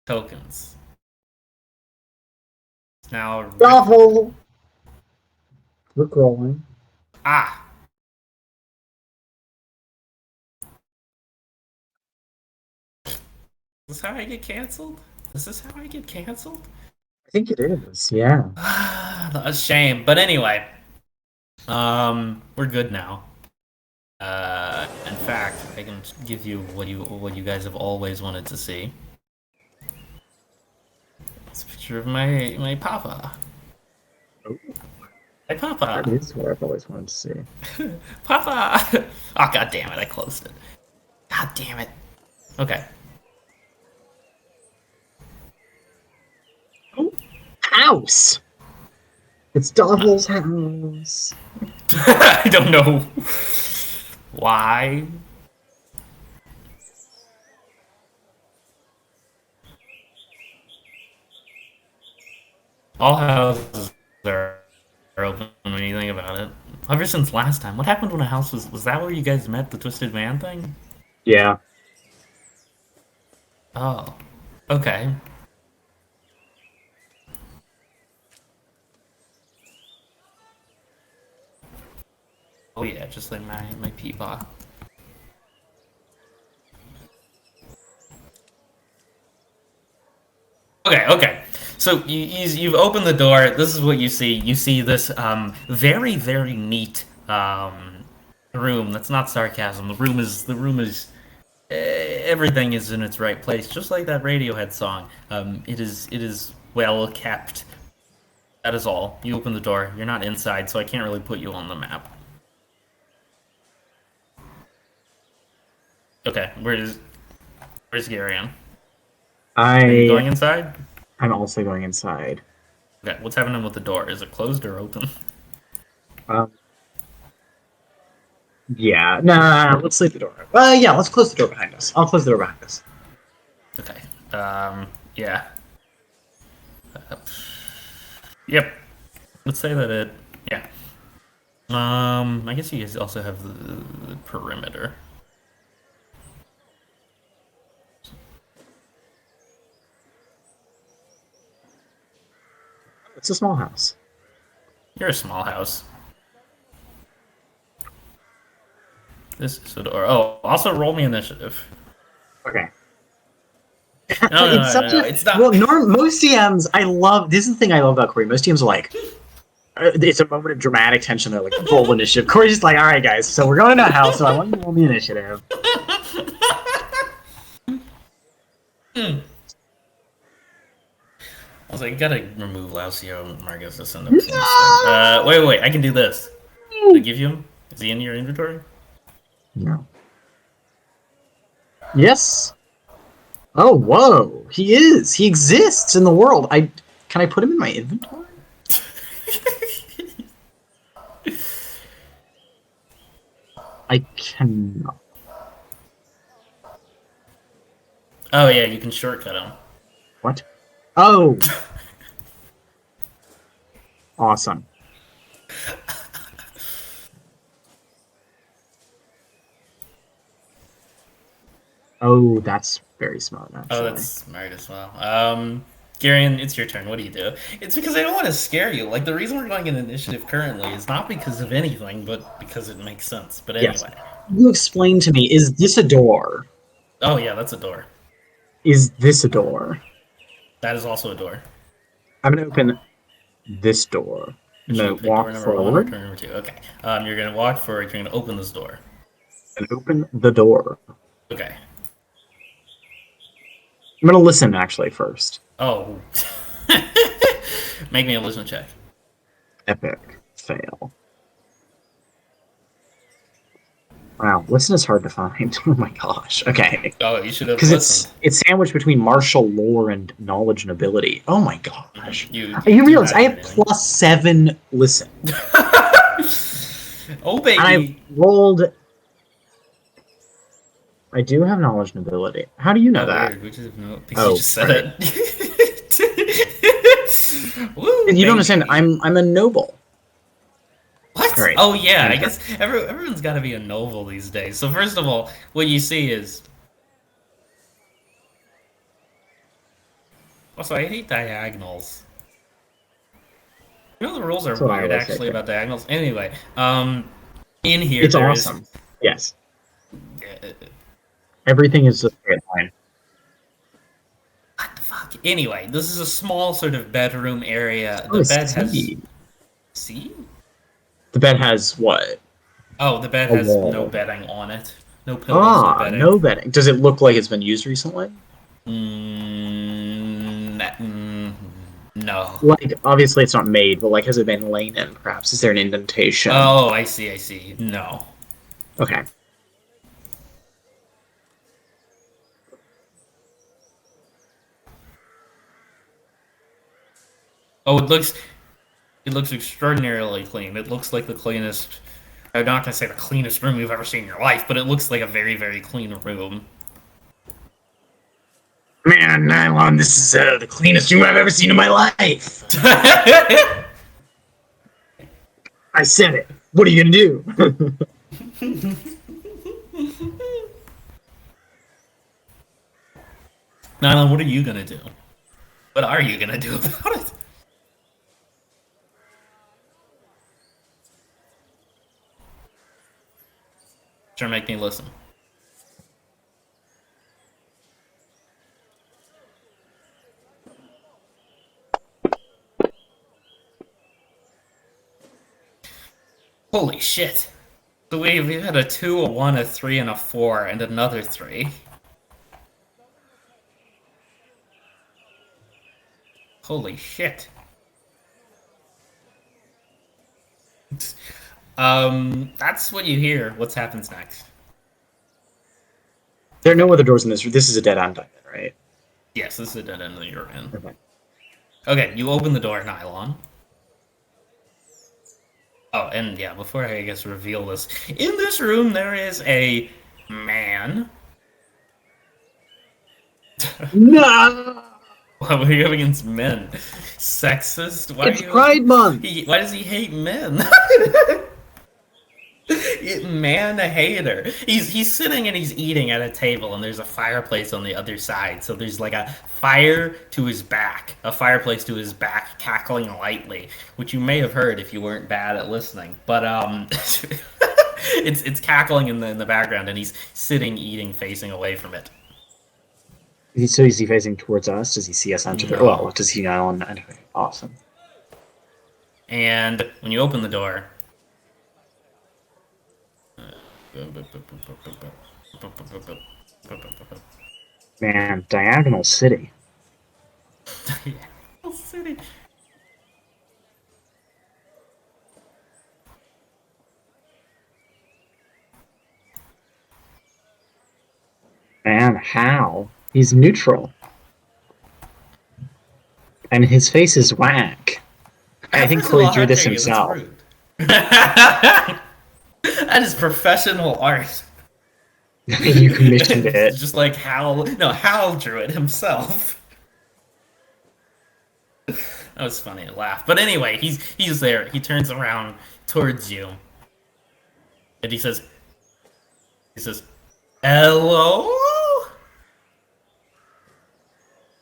tokens. Now, Raffle! We're crawling. ah, this is how I get canceled? This is how I get canceled? I think it is, yeah. A shame. But anyway, we're good now. In fact, I can give you what you guys have always wanted to see. It's a picture of my papa. Oh, Hey, that papa, is what I've always wanted to see. papa. Oh, god damn it! I closed it. God damn it. Okay. Oh, house! It's Dovel's house. I don't know why. All houses are open when you think about it. Ever since last time. What happened when a house was that where you guys met the Twisted Man thing? Yeah. Oh. Okay. Oh yeah, just like my peapod. Okay. So you've opened the door. This is what you see. You see this very very neat room. That's not sarcasm. The room is everything is in its right place, just like that Radiohead song. It is well kept. That is all. You open the door. You're not inside, so I can't really put you on the map. Okay, where's Garion? Are you I going inside? I'm also going inside. Okay, what's happening with the door? Is it closed or open? Um, yeah, nah, let's leave the door. Yeah, let's close the door behind us. I'll close the door behind us. Okay. Yeah. Uh, yep. Let's say that it. Yeah. I guess you guys also have the perimeter. It's a small house. You're a small house. This is a door. Oh, also roll me initiative. Okay. No, no, It's no, no, such no. a It's not. well. Most DMs, I love. This is the thing I love about Corey. Most DMs are like, it's a moment of dramatic tension. They're like, roll initiative. Corey's just like, all right, guys. So we're going to a house. So I want you to roll me initiative. I was like, you gotta remove Lausio and Margus to send up to this thing. Wait. I can do this. Did I give you him? Is he in your inventory? No. Yes. Oh, whoa. He is. He exists in the world. Can I put him in my inventory? I cannot. Oh yeah, you can shortcut him. What? Oh, awesome. Oh, that's very smart, Oh, actually. that's smart as well. Garion, it's your turn. What do you do? It's because I don't want to scare you. Like the reason we're going in initiative currently is not because of anything, but because it makes sense. But Yes. anyway. You explain to me, is this a door? Oh yeah, that's a door. Is this a door? That is also a door. I'm going to open this door. I'm Should we going to pick door walk number one or forward door number two? Okay. You're gonna walk forward. You're gonna open this door. and open the door. Okay. I'm going to listen, actually, first. Oh. Make me a listen check. Epic fail. Wow, listen is hard to find. Oh my gosh. Okay. Oh, you should have Because listened. it's sandwiched between martial lore and knowledge and ability. Oh my gosh. You You do realize not I hear have anything. +7 listen. Oh And I baby. rolled. I do have knowledge and ability. How do you know Oh that? weird. We just have no because you Oh, just said right. it. Woo, And you don't baby. understand. I'm a noble. What? All right. Oh yeah, I Enter. guess everyone's got to be a noble these days. So first of all, what you see is Also, I hate diagonals. You know the rules are That's what I weird always say. actually about diagonals. Anyway, in here It's there awesome. Yes. is. Everything is a straight line. What the fuck? Anyway, this is a small sort of bedroom area. Oh, The I bed has. see. See? The bed has what? Oh, the bed A has no wall. bedding on it. No pillows, no bedding. No bedding. Does it look like it's been used recently? No. Like, obviously it's not made, but like, has it been lain in? Perhaps is there an indentation? Oh, I see, I see. No. Okay. Oh, it looks extraordinarily clean. It looks like the cleanest. I'm not gonna say the cleanest room you've ever seen in your life, but it looks like a very, very clean room. Man, Nylon, this is the cleanest room I've ever seen in my life. I said it. What are you gonna do? Nyla, what are you gonna do? What are you gonna do about it? Sure, make me listen. Holy shit. So we've had a 2, a 1, a 3, and a 4, and another 3. Holy shit. That's what you hear. What happens next? There are no other doors in this room. This is a dead end, right? Yes, this is a dead end that you're in. Okay. Okay, you open the door, Nylon. Oh, and yeah, before I guess reveal this, in this room there is a man. No! What are you against men? Sexist? Why It's Pride Month! Why does he hate men? Man hater. He's sitting and he's eating at a table and there's a fireplace on the other side. So there's like a fire to his back, a fireplace to his back, cackling lightly, which you may have heard if you weren't bad at listening. But it's cackling in the background and he's sitting eating facing away from it. So is he facing towards us? Does he see us enter the... No. Well, does he Nylon enter? Awesome. And when you open the door, Man, Diagonal City. yeah. City. Man, how? He's neutral. And his face is whack. I think First of all, Corey drew how this dare you? That's himself. rude. That is professional art. You commissioned it. Just like Hal drew it himself. That was funny to laugh. But anyway, he's there. He turns around towards you. And he says, "Hello?"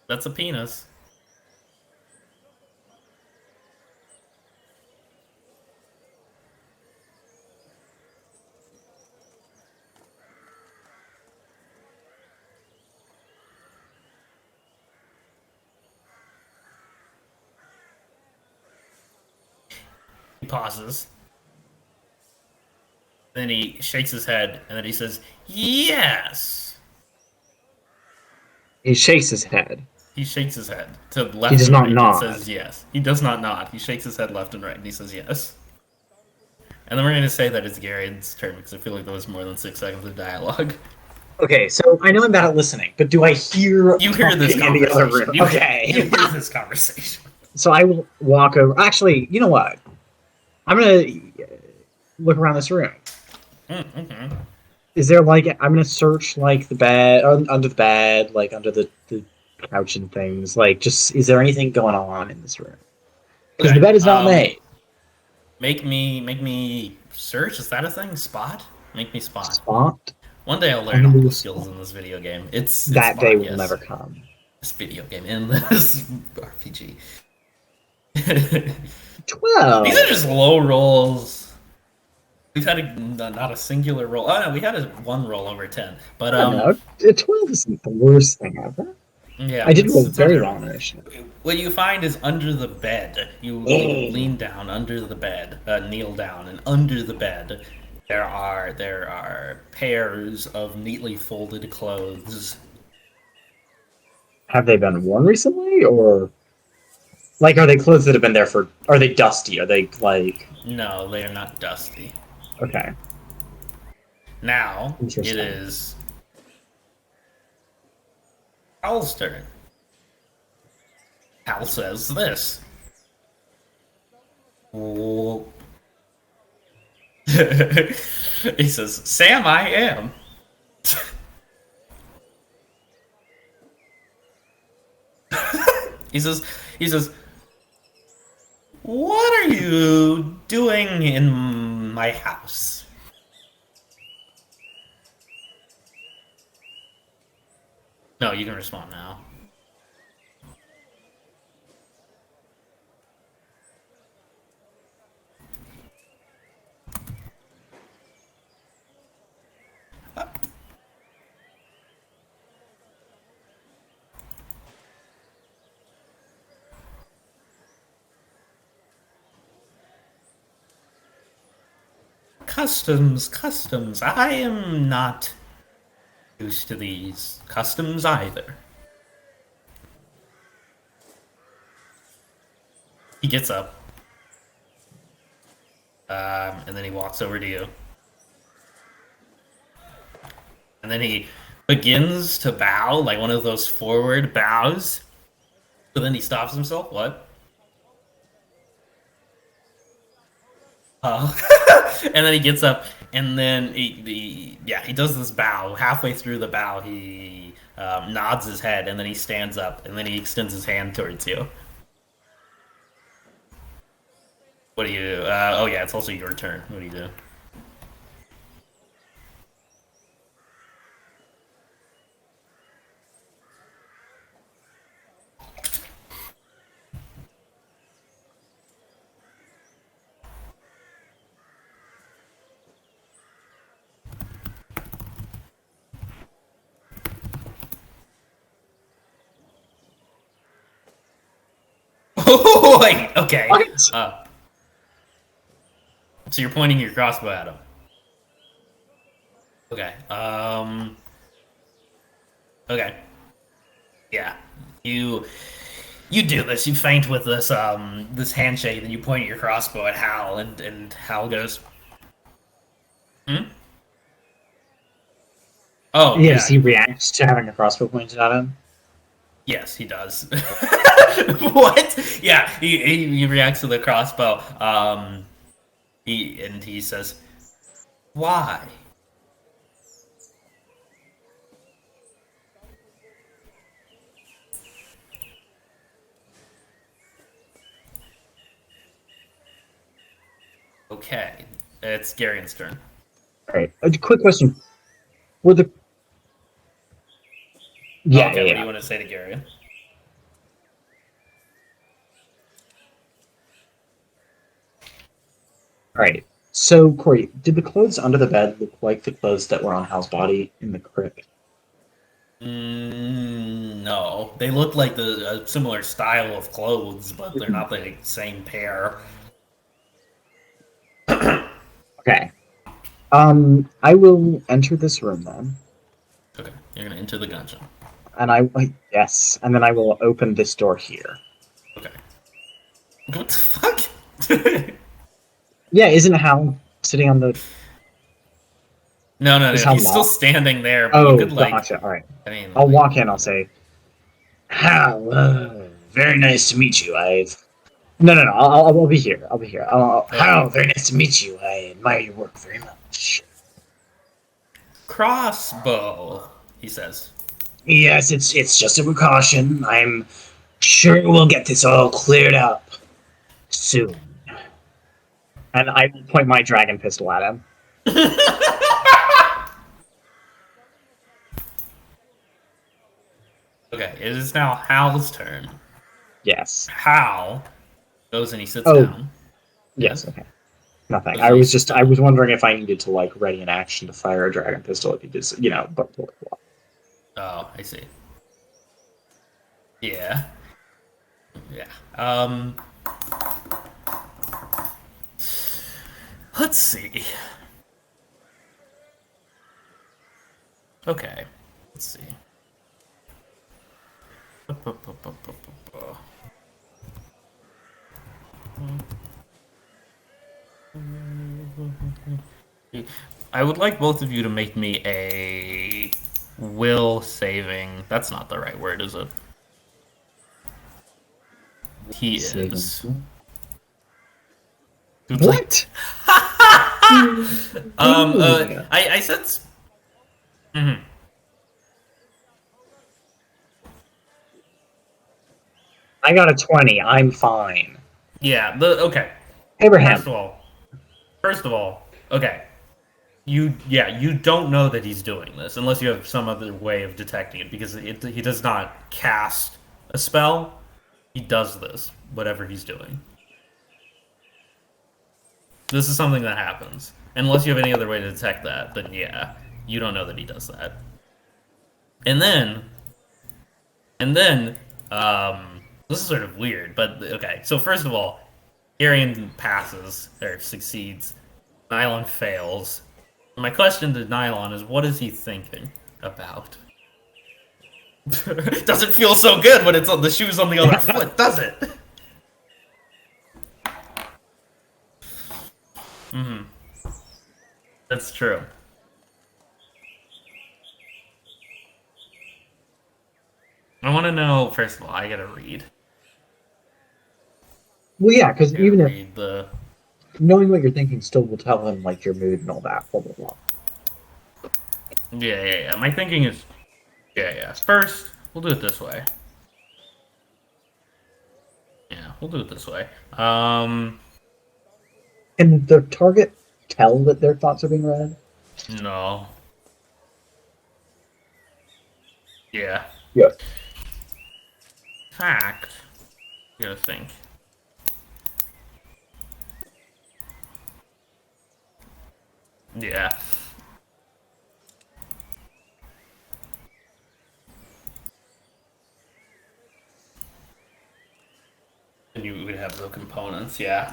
That's a penis. He pauses. Then he shakes his head, and then he says, "Yes." He shakes his head. He shakes his head to left He does and not right and nod. says yes. He does not nod. He shakes his head left and right, and he says yes. And then we're going to say that it's Garrett's turn, because I feel like there was more than 6 seconds of dialogue. Okay, so I know I'm bad at listening, but do I hear You hear this talking in the other conversation. room? You Okay. hear this conversation. So I will walk over. Actually, you know what? I'm gonna look around this room. Mm-hmm. Is there like I'm gonna search like the bed, under the bed, like under the couch and things. Like, just is there anything going on in this room? Because Okay, the bed is not made. Make me search. Is that a thing? Spot? Make me spot. Spot. One day I'll learn all the skills in this video game. It's That spot, day will yes. never come. This video game in this RPG. These 12. are just low rolls. We've had not a singular roll. Oh no, we had one roll over 10. But I don't know. 12 isn't the worst thing ever. yeah, I did roll it's very under- well initially. What you find is under the bed. You lean down under the bed, kneel down, and under the bed there are pairs of neatly folded clothes. Have they been worn recently, or like are they clothes that have been there for? Are they dusty? Are they like? No, they are not dusty. Okay. Now it Interesting. is Hal's turn. Hal says this. Whoa. He says, Sam, I am. he says, what are you doing in my house? No, you can respond now. Customs. I am not used to these customs either. He gets up. And then he walks over to you. And then he begins to bow, like one of those forward bows. But then he stops himself. What? And then he gets up, and then he does this bow. Halfway through the bow, he nods his head, and then he stands up, and then he extends his hand towards you. What do you do? Oh yeah, it's also your turn. What do you do? Oh, wait, okay. What? So you're pointing your crossbow at him. Okay. Okay. Yeah. You do this. You feint with this this handshake, and you point your crossbow at Hal, and Hal goes, "Hmm." Oh Yeah. yeah. Does he react to having a crossbow pointed at him? Yes, he does. What? Yeah, he reacts to the crossbow. He says, "Why?" Okay, it's Garion's turn. All right. A quick question: were the yeah, Okay, what do yeah. you want to say to Garion? All right. So, Corey, did the clothes under the bed look like the clothes that were on Hal's body in the crypt? No, they look like a similar style of clothes, but they're not the same pair. Okay. I will enter this room then, Okay, you're gonna enter the dungeon. and yes, and then I will open this door here. Okay. What the fuck? Yeah, isn't Hal sitting on the? No, Is Hal he's still not? standing there, but Oh, you could like. gotcha. All right. I mean, I'll like- walk in. I'll say, Hal, very nice to meet you. No. I'll be here. I'll be here. Hal, very nice to meet you. I admire your work very much. Crossbow, he says. Yes, it's just a precaution. I'm sure we'll get this all cleared up soon. And I will point my dragon pistol at him. Okay, it is now Hal's turn. Yes. Hal goes and he sits Oh, down. yes. Yes. Okay. Nothing. Goes and he sits I was down. wondering if I needed to like ready an action to fire a dragon pistol if he did, but blah, blah, Oh, I see. Yeah. Yeah. Let's see. Okay. Let's see. I would like both of you to make me a will saving. That's not the right word, is it? He saving is. throw. Oopsie. What? Doing? I said. Mhm. I got a 20. I'm fine. Yeah. Okay. Abraham. First of all, okay. You don't know that he's doing this unless you have some other way of detecting it because he does not cast a spell. He does this, whatever he's doing. This is something that happens. Unless you have any other way to detect that, then yeah, you don't know that he does that. And then, and then, this is sort of weird, but okay. So first of all, Arian passes or succeeds. Nylon fails. My question to Nylon is, what is he thinking about? Doesn't feel so good when it's on the shoes on the other foot, does it? Mm-hmm. That's true. I want to know. First of all, I gotta read. Well, yeah, because I gotta even if read the. knowing what you're thinking still will tell him like your mood and all that, blah blah blah. Yeah. My thinking is, yeah. First, we'll do it this way. Yeah, we'll do it this way. Can the target tell that their thoughts are being read? No. Yeah. Yeah. Fact. You gotta think. Yeah. And you would have the components, yeah.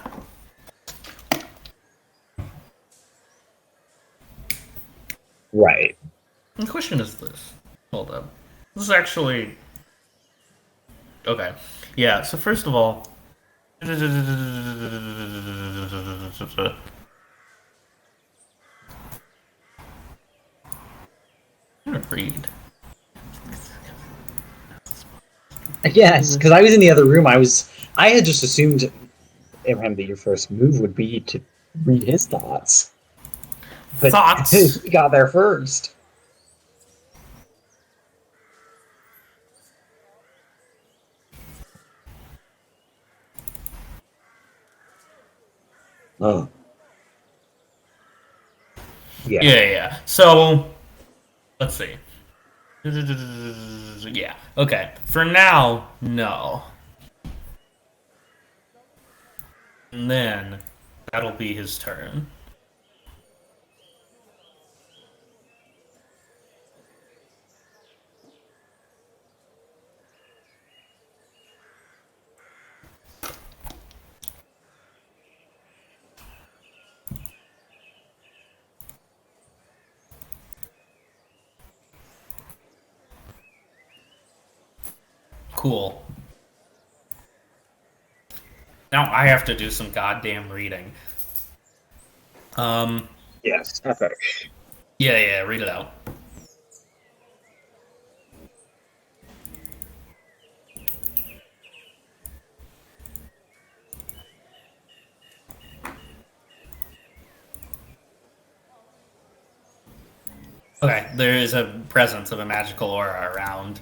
Right. The question is this. Hold up. This is actually. Okay. Yeah, so first of all. I'm gonna read. Yes, because I was in the other room. I had just assumed, Abraham, that your first move would be to read his thoughts, but he Thoughts? got there first. Oh. Yeah. Yeah. So, let's see. Yeah. Okay. For now, no. And then that'll be his turn. Cool. Now I have to do some goddamn reading. Um. Yes. Epic. Yeah. Read it out. Okay. There is a presence of a magical aura around.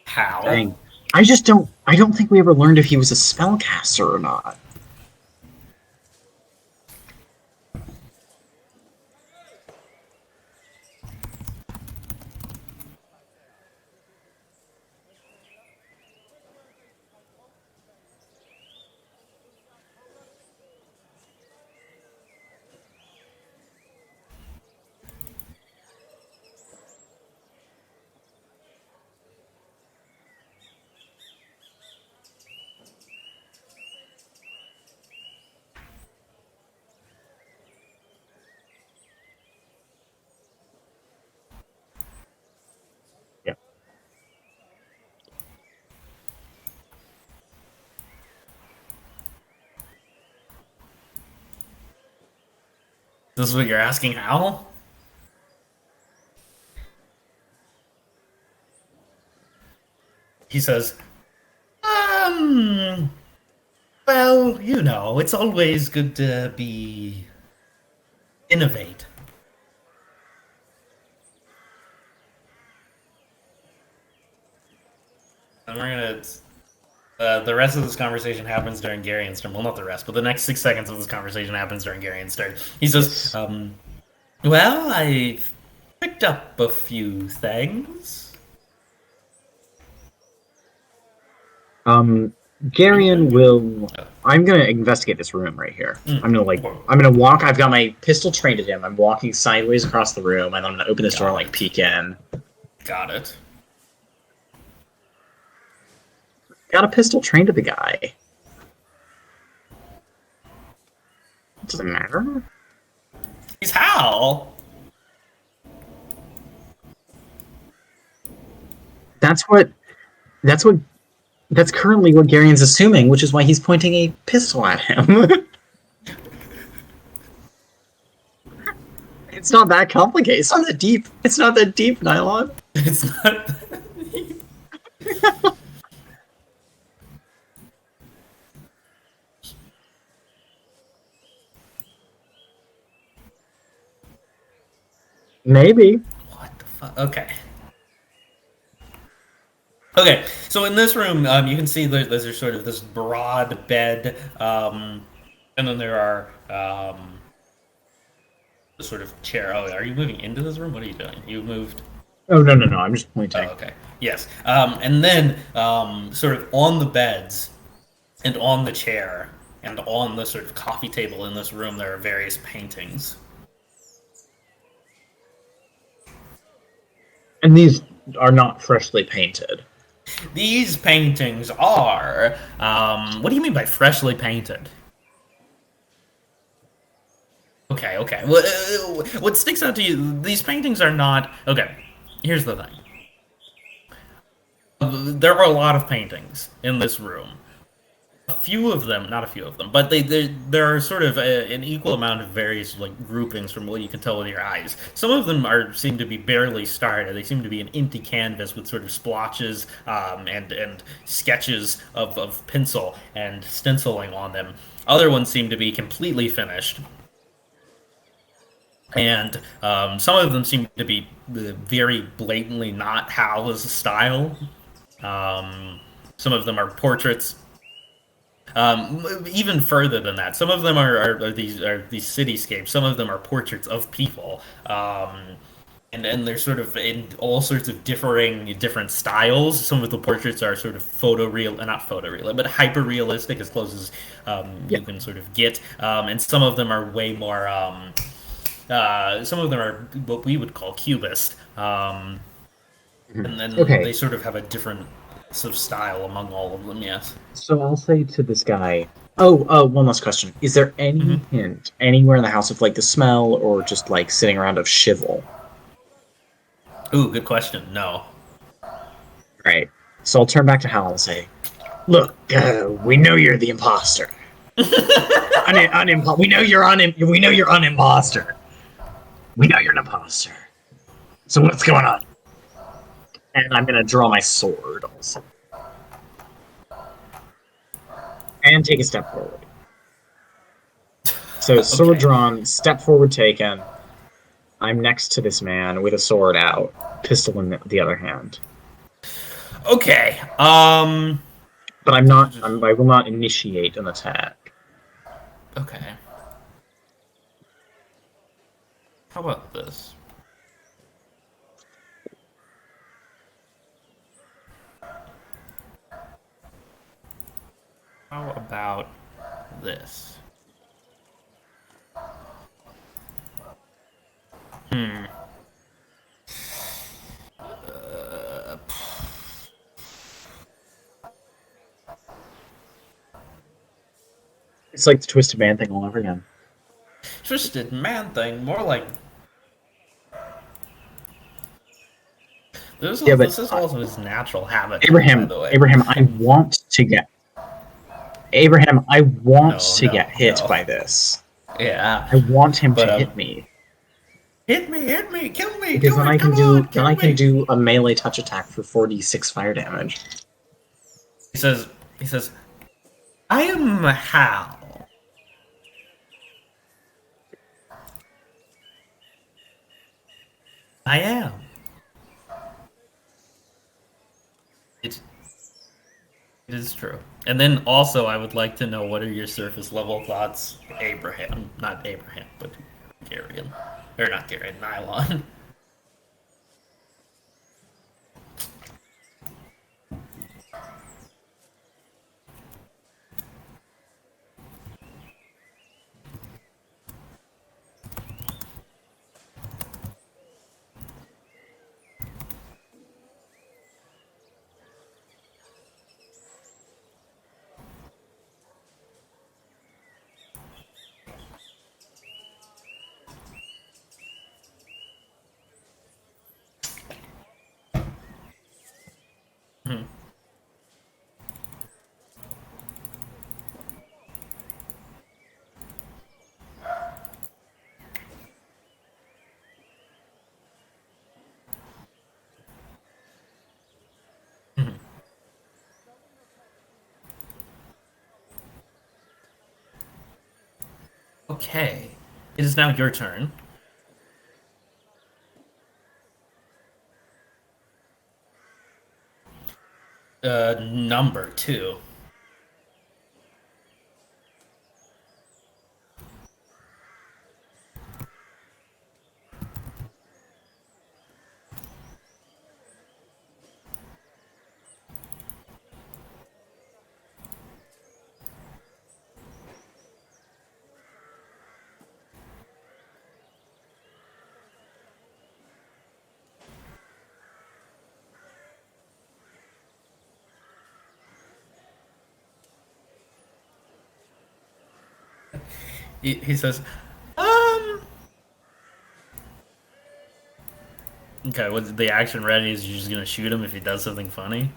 How? Dang. I don't think we ever learned if he was a spellcaster or not. This is what you're asking, Hal? He says, um, well, you know, it's always good to be innovate. And we're gonna. The rest of this conversation happens during Gary's turn. Well, not the rest, but the next 6 seconds of this conversation happens during Gary's turn. He says, well, I picked up a few things. Garion will. I'm gonna investigate this room right here. I'm gonna walk. I've got my pistol trained at him. I'm walking sideways across the room, and I'm gonna open this door and like peek in. Got it. Got a pistol trained at the guy. Doesn't matter. He's Hal. That's currently what Garion's assuming, which is why he's pointing a pistol at him. It's not that complicated. It's not that deep. It's not that deep, Nylon. It's not that deep. Maybe. What the fuck? Okay. Okay, so in this room, you can see there's sort of this broad bed, and then there are the sort of chair. Oh, are you moving into this room? What are you doing? You moved. Oh no! I'm just pointing. Oh, okay. Yes. And then sort of on the beds, and on the chair, and on the sort of coffee table in this room, there are various paintings. And these are not freshly painted. These paintings are. What do you mean by freshly painted? Okay. What sticks out to you? These paintings are not. Okay, here's the thing. There are a lot of paintings in this room. A few of them, not a few of them, but there are sort of an equal amount of various like groupings from what you can tell with your eyes. Some of them seem to be barely started. They seem to be an empty canvas with sort of splotches and sketches of pencil and stenciling on them. Other ones seem to be completely finished. And some of them seem to be very blatantly not Hal's style. Some of them are portraits. Even further than that, some of them are these cityscapes. Some of them are portraits of people, and they're sort of in all sorts of different styles. Some of the portraits are sort of not photoreal, but hyper realistic, as close as you can sort of get. And some of them are way more. Some of them are what we would call cubist, and then they sort of have a different of style among all of them. Yes. So I'll say to this guy. Oh, one last question. Is there any hint anywhere in the house of like the smell or just like sitting around of shivel? Ooh, good question. No. Right. So I'll turn back to Hal and say, "Look, we know you're the imposter. We know you're an imposter. We know you're an imposter. So what's going on?" And I'm gonna draw my sword also. And take a step forward. So sword drawn, step forward taken. I'm next to this man with a sword out, pistol in the other hand. Okay. But I will not initiate an attack. Okay. How about this? How about this? It's like the Twisted Man thing all over again. Twisted Man thing, more like. This is also his natural habit. Abraham, by the way. I want to get hit by this. Yeah. I want him But to hit me hit me, kill me, because do then it, I come can on, do then kill I can me. do a melee touch attack for 4d6 fire damage. He says, he says, I am Hal. I am. It, it is true. And then also, I would like to know what are your surface level thoughts, Abraham? Not Abraham, but Garion. Or not Garion, Nylon. Hmm. Mhm. Okay. It is now your turn. Number two. He says, um. Okay, what's the action ready? Is you just gonna shoot him if he does something funny?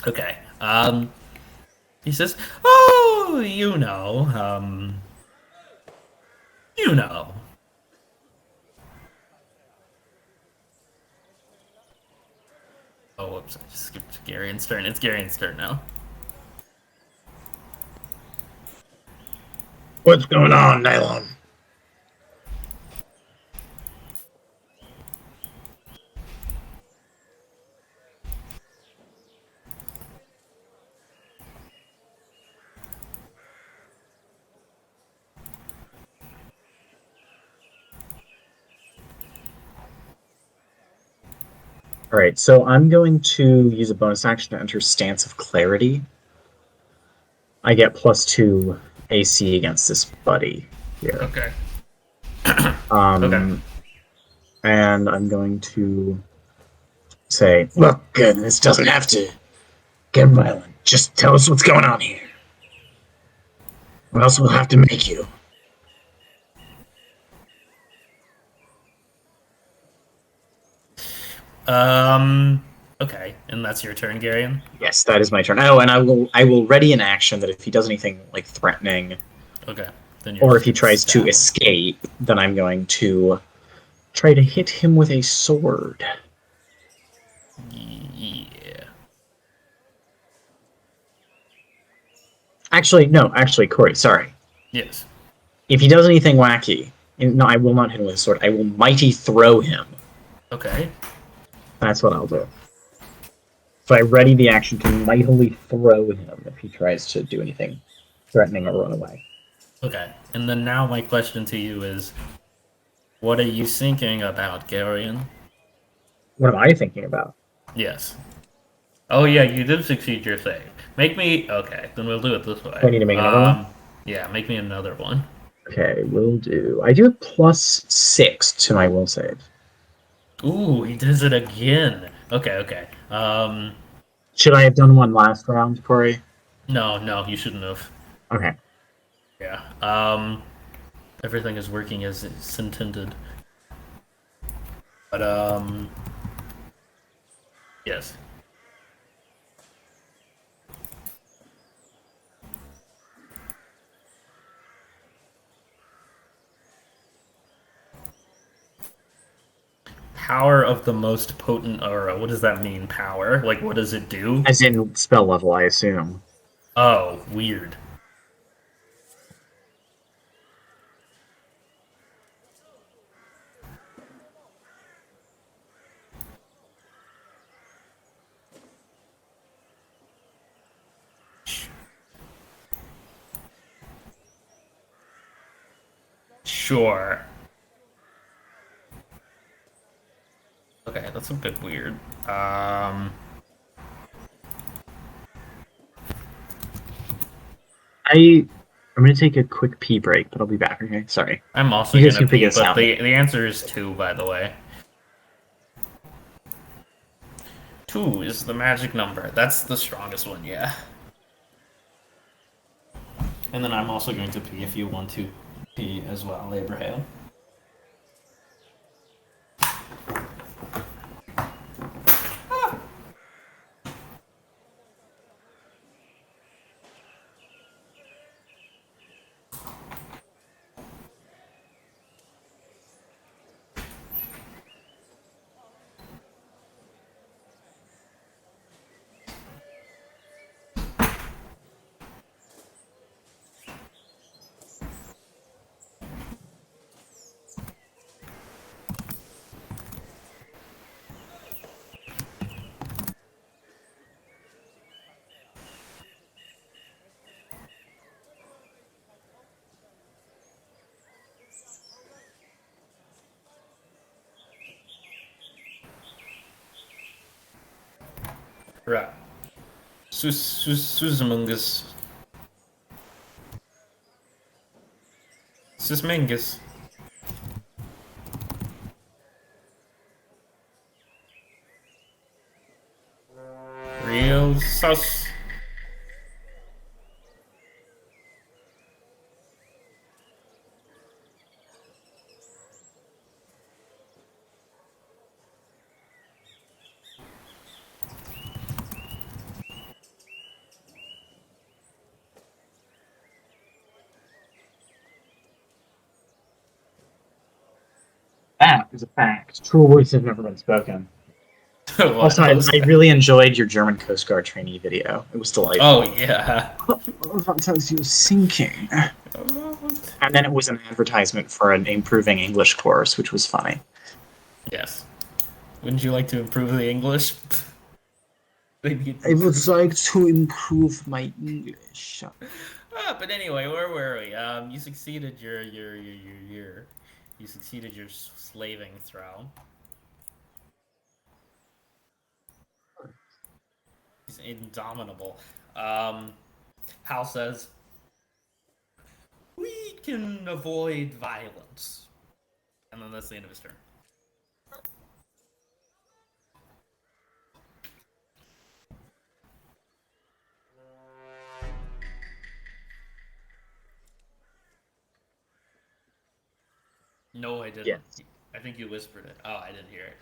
Okay. He says, "Oh, you know." Oh, whoops! I just skipped Garion's turn. It's Garion's turn now. What's going on, Nylon? All right, so I'm going to use a bonus action to enter Stance of Clarity. I get +2 AC against this buddy here. Okay. Okay. Um, and I'm going to say, look, this doesn't have to get violent. Just tell us what's going on here. Or else we'll have to make you. Okay, and that's your turn, Garion. Yes, that is my turn. Oh, and I will ready an action that if he does anything like threatening, Okay, then you're or if just he gonna tries to stab him. escape, then I'm going to try to hit him with a sword. Yeah. Actually, no, actually, Corey, sorry. Yes. If he does anything wacky, no, I will not hit him with a sword. I will mighty throw him. Okay. That's what I'll do. So I ready the action to mightily throw him if he tries to do anything threatening or run away. Okay. And then now my question to you is, what are you thinking about, Garion? What am I thinking about? Yes. Oh yeah, you did succeed your save. Make me okay. Then we'll do it this Do I way. need to make another one? Yeah, make me another one. Okay, will do. I do have +6 to my will save. Ooh, he does it again. Okay, okay. Should I have done one last round, Corey? No, no, you shouldn't have. Okay. Yeah. Everything is working as it's intended. But yes. power of the most potent aura. What does that mean, power? Like, what does it do? As in spell level, I assume. Oh, weird. Sure. Okay, that's a bit weird. I'm gonna take a quick pee break, but I'll be back. Okay, sorry. I'm also You guys gonna can figure pee, this but out. the answer is two, by the way. Two is the magic number. That's the strongest one, yeah. And then I'm also going to pee if you want to pee as well, Abraham. Right. Susamungus. Susmingus. Real sus. That is a fact. True words have never been spoken. What Also, else? I really enjoyed your German Coast Guard trainee video. It was delightful. Oh yeah. Sometimes he was sinking. And then it was an advertisement for an improving English course, which was funny. Yes. Wouldn't you like to improve the English? Maybe I would like to improve my English. But anyway, where were we? You succeeded your you succeeded your slaving throw. He's indomitable. Um, Hal says we can avoid violence, and then that's the end of his turn. No, I didn't. Yes. I think you whispered it. Oh, I didn't hear it.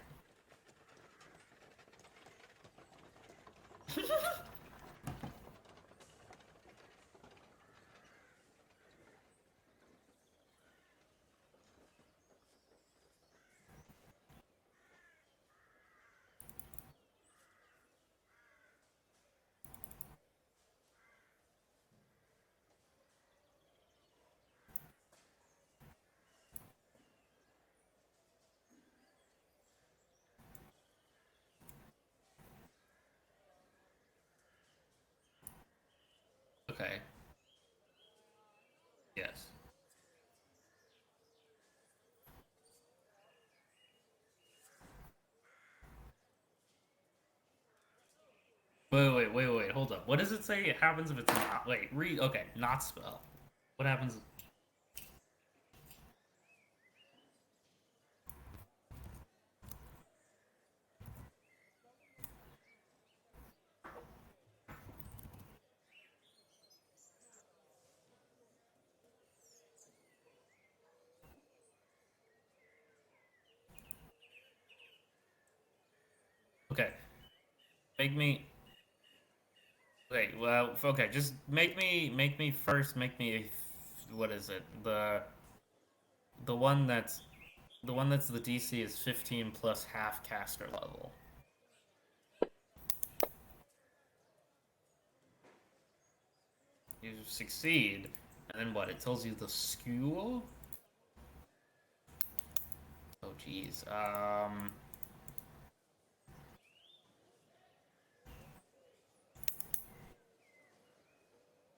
Okay. Yes. Wait. Hold up. What does it say? It happens if it's not. Wait. Read. Okay. Not spell. What happens? Okay. Make me. Okay. Well. Okay. Just make me. Make me first. Make me. What is it? The one that's The one that's the DC is 15 plus half caster level. You succeed, and then what? It tells you the school? Oh, jeez.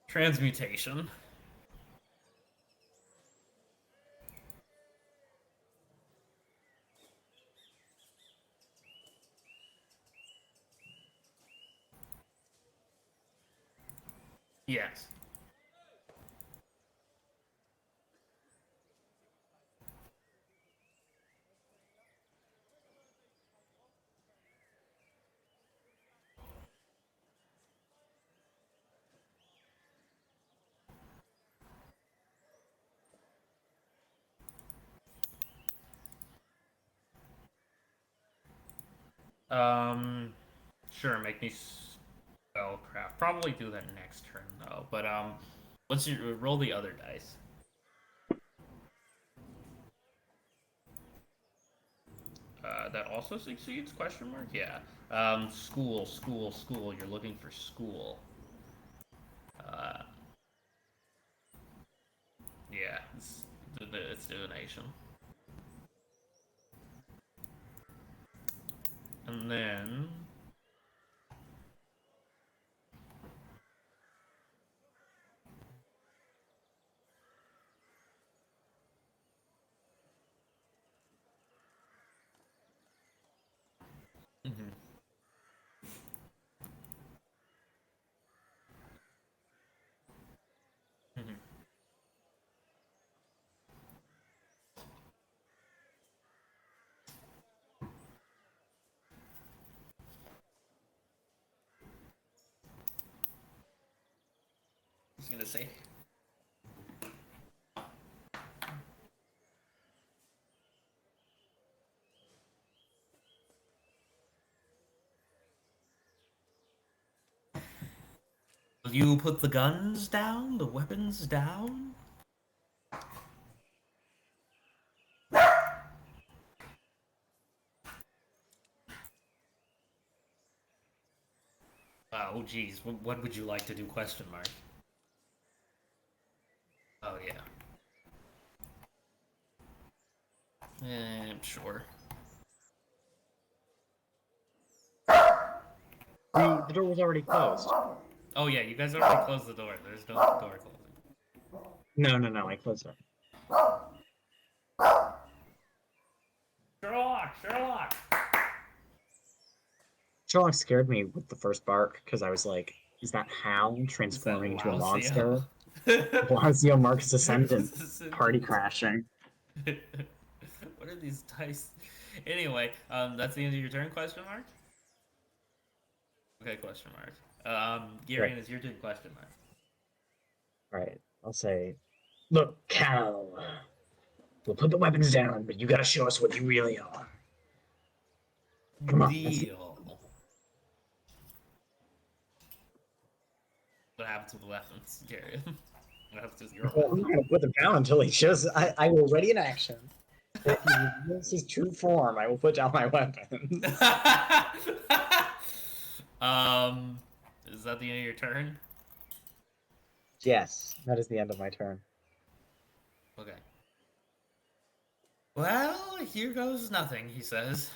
Transmutation. Yes. Um, sure, make me spellcraft. Probably do that next turn though. But let's roll the other dice. That also succeeds? Question mark. Yeah. School, school, school. You're looking for school. Uh, yeah. It's divination. And then mhm. Mhm. I was gonna say. Will you put the guns down? The weapons down? Oh, geez. What would you like to do? Question mark. Oh, yeah. Sure. The door was already closed. Oh, yeah, you guys already closed the door. There's no door closing. No, I closed it. Sherlock! Sherlock! Sherlock scared me with the first bark because I was like, is that Hal Is that transforming into a monster? Lausio? Blasio Marcus Ascendant party Ascendant. crashing. What are these dice? Anyway, that's the end of your turn, question mark? Okay, question mark. Right, Garion, is your turn, question mark? right. I'll say, look, Cal, we'll put the weapons down, but you gotta show us what you really are. Come on, let's Deal. What happens with the weapons, Garion? What happens with your well, I'm weapon? not gonna put them down until he shows. I will ready in action. If he reveals his true form, I will put down my weapons. um, is that the end of your turn? Yes, that is the end of my turn. Okay. Well, here goes nothing, he says.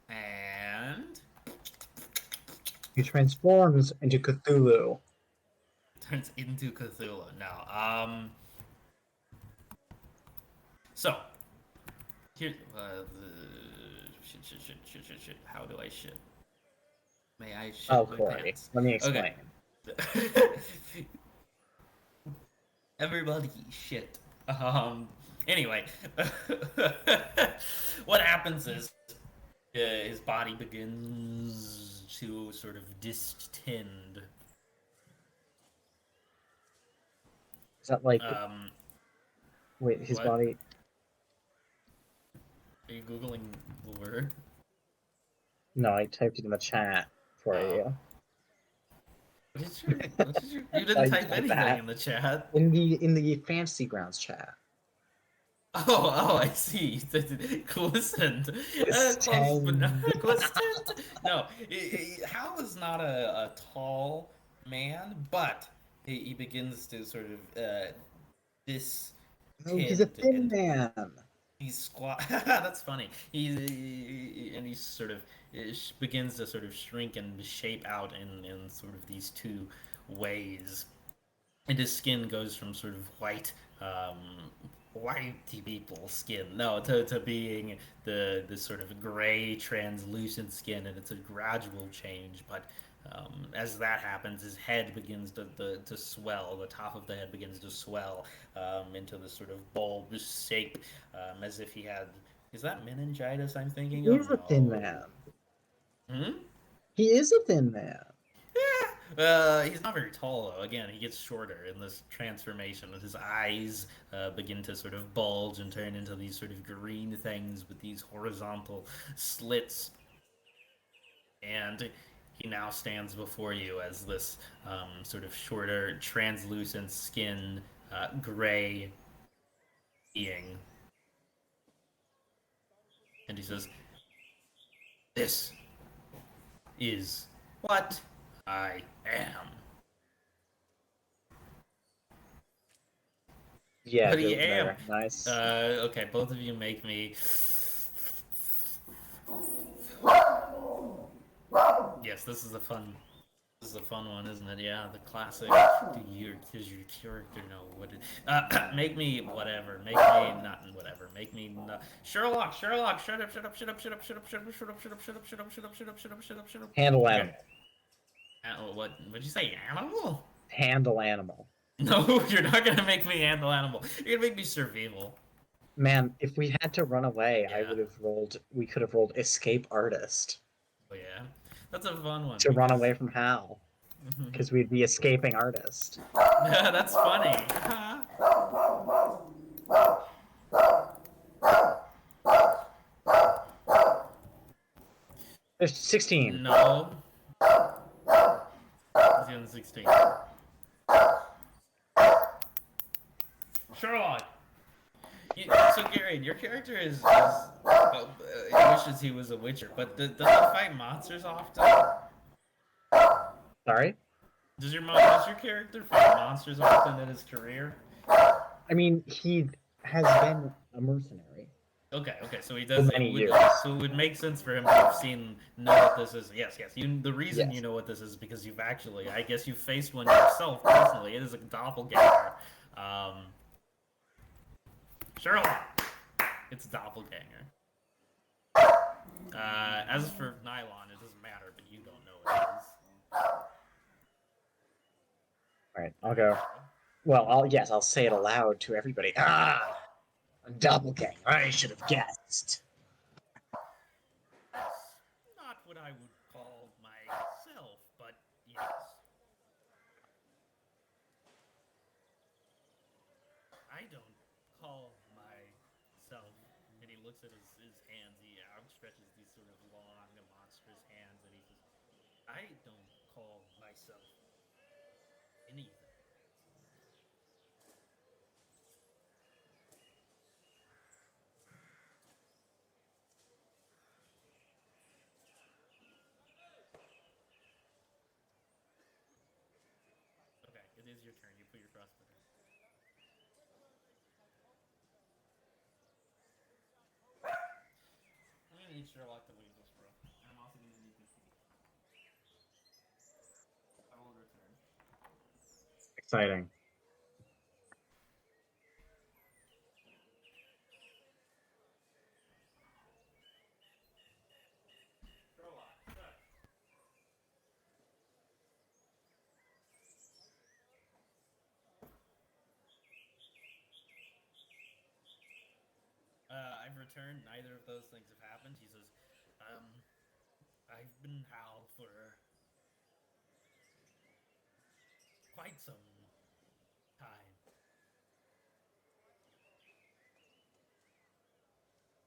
And He transforms into Cthulhu. turns into Cthulhu. Now, so here, shit. How do I shit? May I Oh, shit my Corey, pants? let me Okay. explain. Everybody shit. Anyway, what happens is his body begins to sort of distend. Is that like, Um, wait, his what? body? Are you googling the word? No, I typed it in the chat for Oh, you. You didn't I type got anything that. in the chat. In the Fantasy Grounds chat. Oh, I see. Glistened. Close, but no, Glistened. glistened. No, Hal is not a tall man, but he begins to sort of Oh, he's a distend thin and man. he's squat. That's funny. And he sort of begins to sort of shrink and shape out in sort of these two ways, and his skin goes from sort of whitey people skin, no, to being the sort of gray translucent skin, and it's a gradual change. But as that happens, his head begins to swell. The top of the head begins to swell into this sort of bulbous shape, as if he had. Is that meningitis I'm He thinking of? is a thin No. man. Hmm? He is a thin man. He's not very tall though. Again, he gets shorter in this transformation, and his eyes begin to sort of bulge and turn into these sort of green things with these horizontal slits. And he now stands before you as this sort of shorter, translucent skin, gray being. And he says, "This is what I am." Yeah, What I goes am. there. Nice. Okay, both of you make me. Yes, this is a fun. This is a fun one, isn't it? Yeah, the classic. Does your character know what it? Make me whatever. Make me not whatever. Make me not Sherlock. Sherlock. Shut up. Shut up. Shut up. Shut up. Shut up. Shut up. Shut up. Shut up. Shut up. Shut up. Shut up. Shut up. Shut up. Shut up. Shut up. Handle Okay. animal. What? What'd you say? Animal? Handle animal. No, you're not gonna make me handle animal. You're gonna make me survival. Man, if we had to run away, I Yeah. would have rolled. We could have rolled escape artist Oh yeah. That's a fun one to run because. away from Hal, because we'd be escaping artist. That's funny. There's 16. No. He's on 16. Sherlock. So Gary, your character wishes he was a witcher, but does he fight monsters often? Sorry. Does your character fight monsters often in his career? I mean, he has been a mercenary Okay, so he for does. many years. So it would make sense for him to have know what this is. Yes. The reason you Yes. know what this is because you've actually, I guess, you faced one yourself personally. It is a doppelganger. Um, Sherlock, it's a doppelganger. As for Nylon, it doesn't matter, but you don't know it is. All right, I'll go. Well, I'll say it aloud to everybody. Ah, a doppelganger. I should have guessed. That's not what I would call myself, but yes. I don't call myself. And he looks at his hands. He outstretches these sort of long, monstrous hands, and he says, "I don't call myself anything." Okay, it is your turn. You put your crossbow down. I'm gonna need Sherlock to leave this, bro. And I'm also gonna need this. I will return. Exciting. Sherlock, sir. I've returned. Neither of those things have happened. He says, um, I've been Hal for quite some time.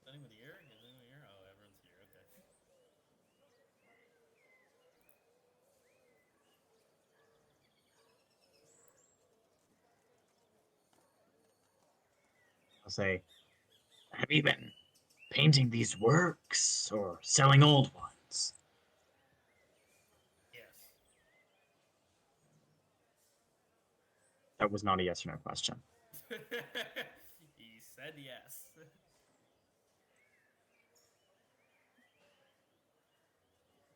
Is anyone here? Is anyone here? Oh, everyone's here. Okay. say, "Have you been painting these works or selling old ones?" Yes. That was not a yes or no question. He said yes.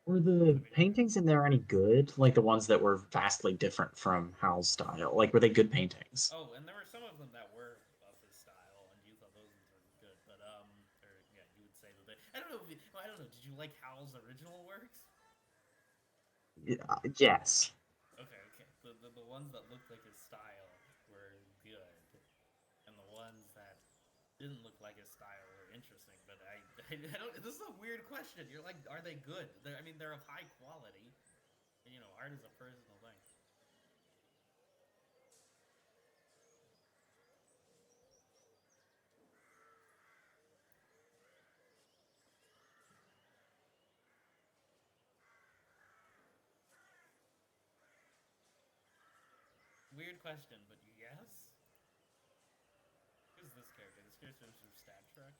Were I the mean, paintings in there any good? Like the ones that were vastly different from Hal's style? Like, were they good paintings? oh, and there were some of them that were of his style, and you thought those ones were good. But or yeah, you would say that they. I don't know. Well, I don't know. Did you like Howell's original works? Yes. Okay, okay. The ones that looked like his style were good, and the ones that didn't look like his style were interesting. But I don't. This is a weird question. You're like, are they good? I mean, they're of high quality. And, you know, art is a personal thing. Weird question, but yes. Who's this character? This character is from Star Trek.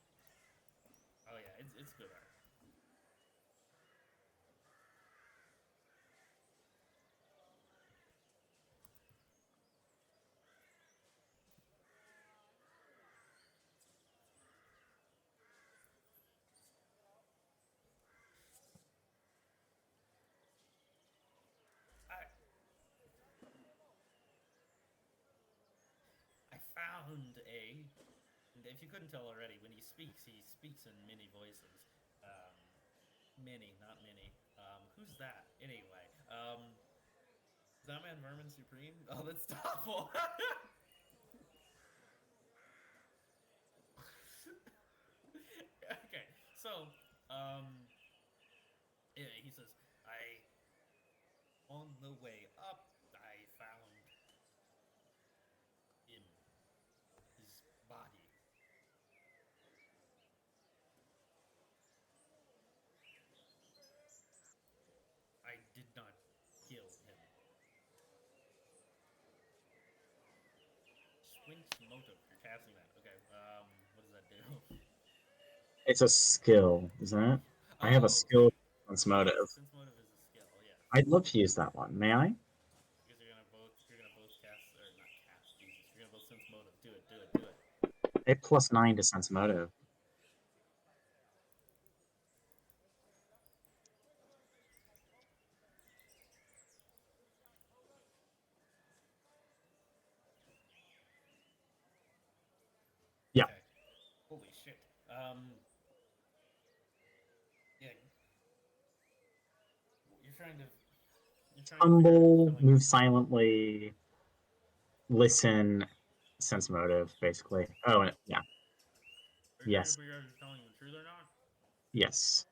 Oh yeah, it's good art. I I found a. And if you couldn't tell already, when he speaks in many voices. Many, not many. Who's that anyway? Is that man Vermin Supreme? Oh, that's awful. Okay, so um, yeah, he says, I on the way up, I found him, his body. I did not kill him. Squinch motive. You're casting that. Okay. What does that do? It's a skill, isn't it? I have a Oh, skill sense yes. motive. Sense motive is a skill. Yes. I'd love to use that one. May I? Because you're gonna both cast or not cast. Jesus. You're gonna both sense motive. Do it. Do it. Do it. A +9 to sense motive. Yeah. Okay. Holy shit. Yeah. You're trying to. You're trying to figure out who's Humble, telling you move the truth. silently, listen, sense motive, basically. Oh, and yeah. Are you trying to Yes. figure out who's telling you the truth or not? Yes.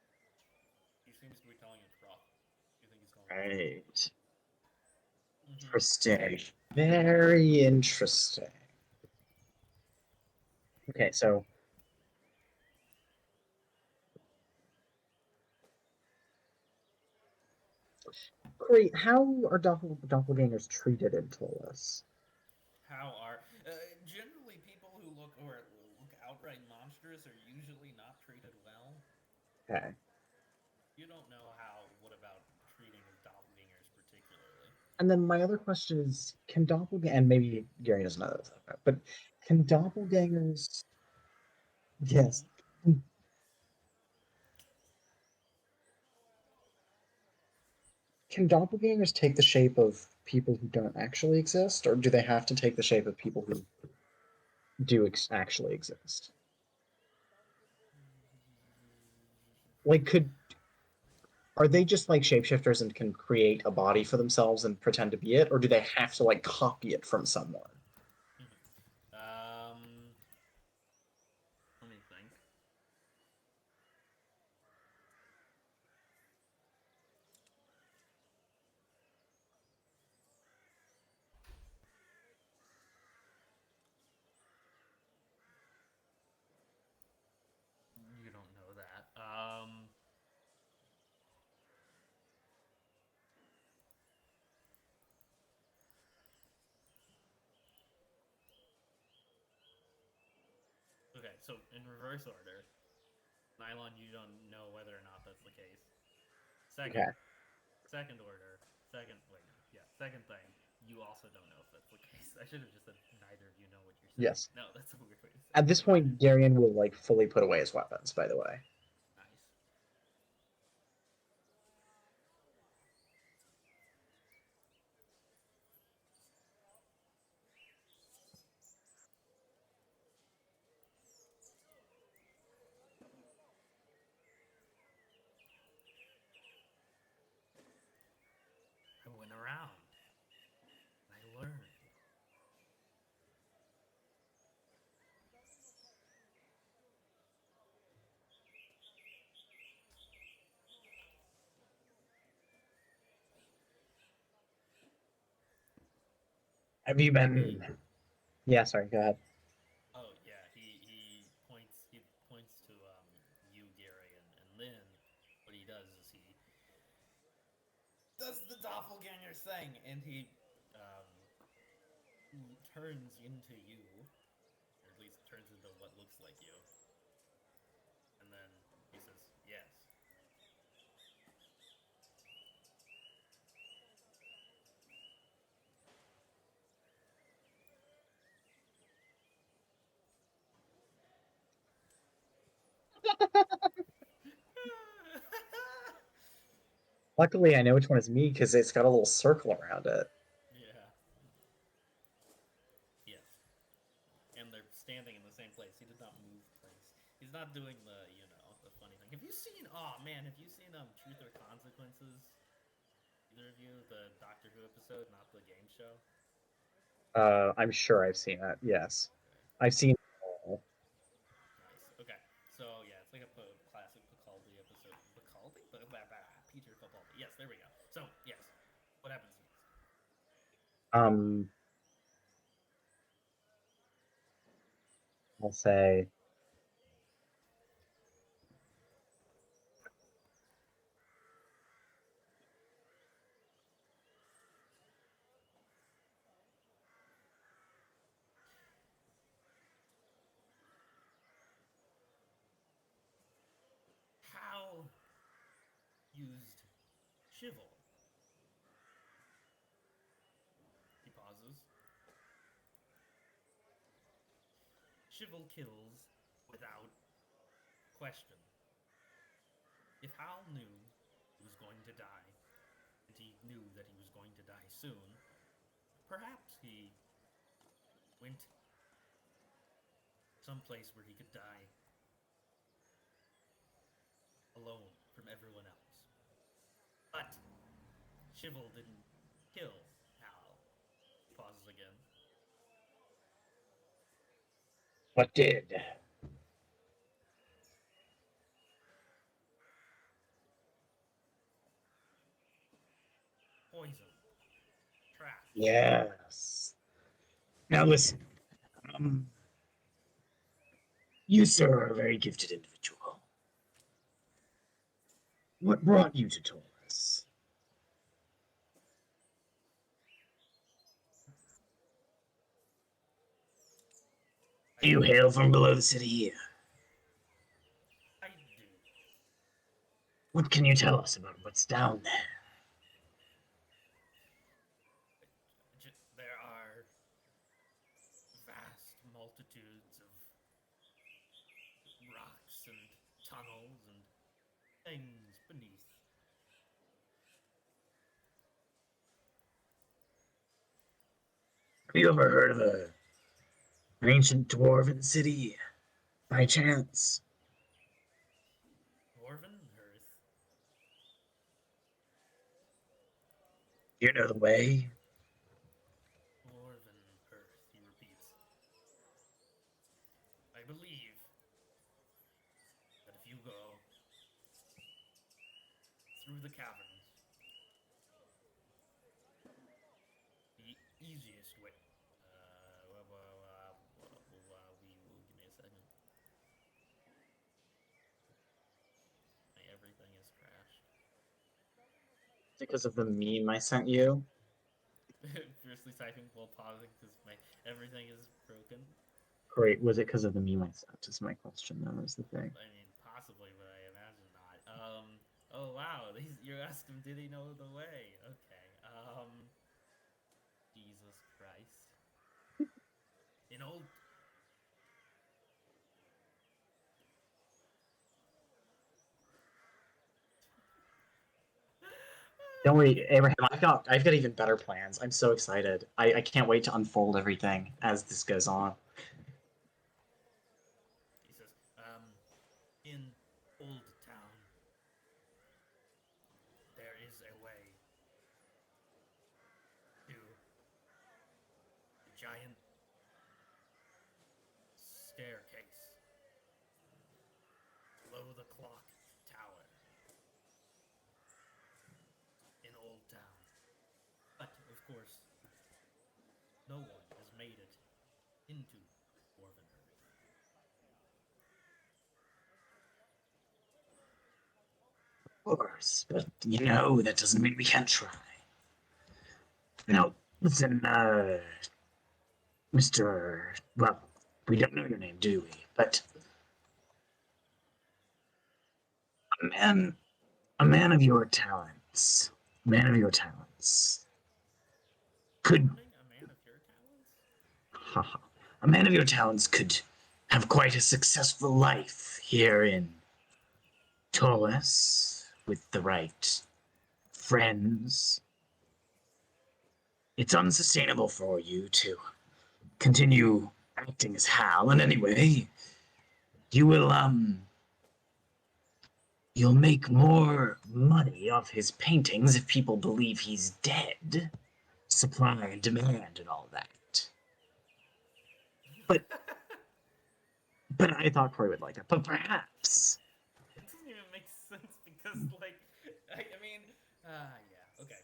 He seems to be telling you the truth. You think he's telling you the truth? Right. Mm-hmm. Interesting. Very interesting. Okay, so great. How are doppelgangers treated in Tolis? How are generally people who look outright monstrous are usually not treated well. Okay. You don't know how. What about treating of doppelgangers particularly? And then my other question is, can doppelganger and maybe Gary doesn't know this, but can doppelgangers yes. Hmm. Can doppelgangers take the shape of people who don't actually exist, or do they have to take the shape of people who do actually exist? Like, are they just like shapeshifters and can create a body for themselves and pretend to be it, or do they have to like copy it from someone? Um, Let me think. You don't know that. Okay, so in reverse order, Nylon, you don't know whether or not that's the case. Okay. Second order, wait, no, yeah, second thing, you also don't know if that's the case. I should have just said neither of you know what you're saying. Yes. No, that's a weird way to say At it. this point, Darian will like fully put away his weapons. By the way. Nice. I went around. I learned. Have you He, been? Yeah. Sorry. Go ahead. oh yeah, he points to you, Gary, and Lynn. What he does is he does the doppelganger thing, and he turns into you, or at least turns into what looks like you, and then he says, "Yes." Luckily, I know which one is me because it's got a little circle around it. Yeah. Yes. And they're standing in the same place. He did not move place. He's not doing the, the funny thing. Have you seen? Oh man, have you seen Truth or Consequences? Either of you, the Doctor Who episode, not the game show. I'm sure I've seen it. Yes, Okay. I've seen. All. Nice. Okay. So yeah, it's like a classic Bacaldi episode. Bacaldi? Peter Capaldi. Yes, there we go. So yes, what happens next? Um, I'll say. Hal used Shivel. He pauses. Shivel kills without question. If Hal knew he was going to die, and he knew that he was going to die soon, perhaps he went someplace where he could die alone from everyone else. But Shivel didn't kill Hal. Pauses again. What did? Poison. Traps. Yes. Now listen. Um, you, sir, are a very gifted individual. What brought you to Taurus? Do I you hail from below the city here? I do. What can you tell us about what's down there? There are vast multitudes of rocks and tunnels and things beneath. Have you ever heard of an ancient dwarven city, by chance? Dwarven Earth. Do you know the way? Dwarven Earth, he repeats. I believe that if you go through the caverns, the easiest way. Give me a second. Everything is crashed. Because of the meme I sent you? Fiercely typing while pausing because my everything is broken. Great. Was it because of the meme I sent? Is my question. That was the thing. I mean, possibly, but I imagine not. Oh wow, you asked him, did he know the way? Okay. Jesus Christ. In old. Don't worry, Abraham. I've got even better plans. I'm so excited. I can't wait to unfold everything as this goes on. He says, in Old Town, there is a way to the giant staircase below the clock tower in Old Town. But, of course, no one has made it into Dwarven Earth. Of course, but that doesn't mean we can't try. Listen, Mister. Well, we don't know your name, do we? But a man, a man of your talents, man of your talents, could Warning, a man of your talents? haha, a man of your talents could have quite a successful life here in Tollus with the right friends. It's unsustainable for you to continue acting as Hal. And anyway, you will you'll make more money off his paintings if people believe he's dead. Supply and demand and all that. But but I thought Corey would like that. But perhaps It doesn't even make sense because, like, I mean, yeah, okay.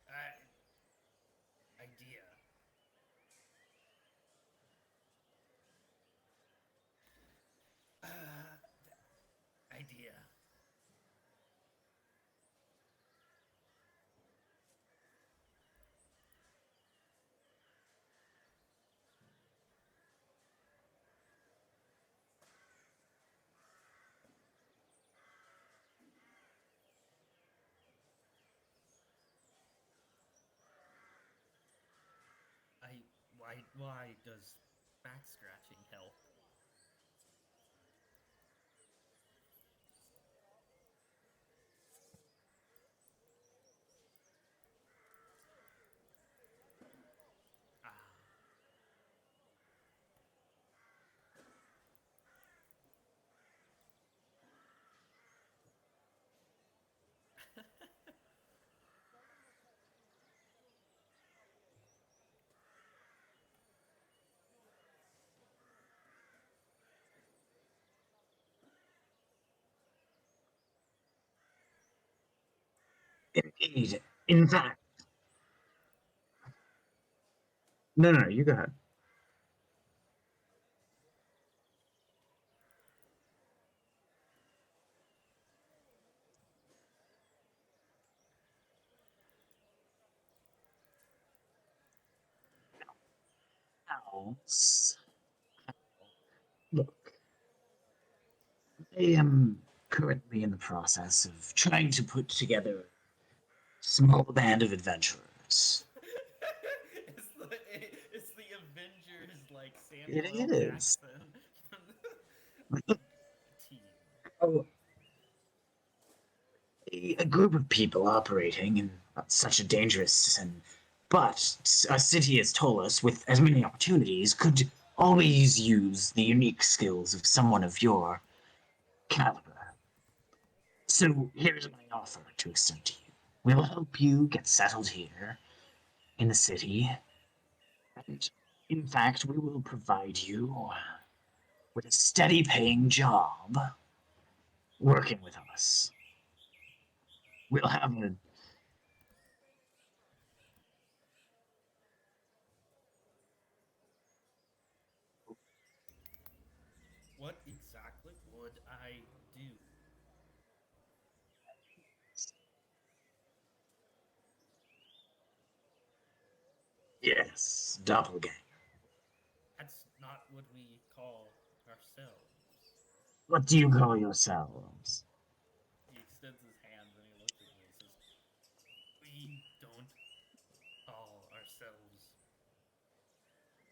Uh, idea. Uh, idea. Why does back scratching help? Ah, indeed, in fact, no, you go ahead. Owls. Look, I am currently in the process of trying to put together a small band of adventurers. it's the Avengers like It Samuel L. is. Jackson team. Oh, a group of people operating in such a dangerous and But a city, as Tolos, with as many opportunities, could always use the unique skills of someone of your caliber. So here's my offer to extend to you. We'll help you get settled here in the city, and in fact, we will provide you with a steady paying job working with us. We'll have a What exactly would I do? yes, doppelganger. That's not what we call ourselves. What do you call yourselves? He extends his hands and he looks at me and says, we don't call ourselves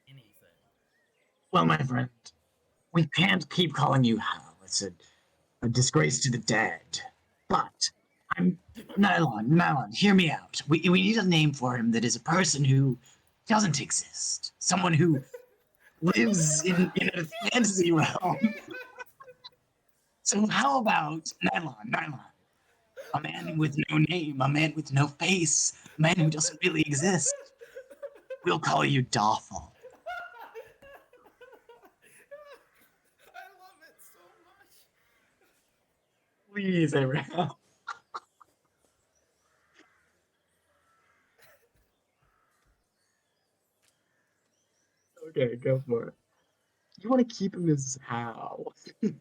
anything. Well, my friend, we can't keep calling you Hal. It's a disgrace to the dead. But I'm Nylon, hear me out. We need a name for him that is a person who doesn't exist. Someone who lives in a fantasy realm. So how about Nylon? A man with no name, a man with no face, a man who doesn't really exist. We'll call you Doffel. I love it so much. Please, Abraham. Okay, go for it. You want to keep him as Hal. I'm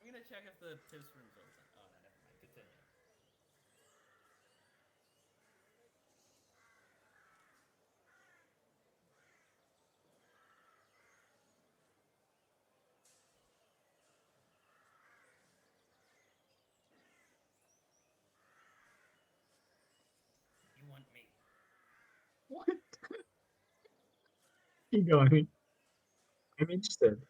gonna check if the tips room's open. Oh, no, never mind. Continue. You want me? What? Keep going. I'm interested.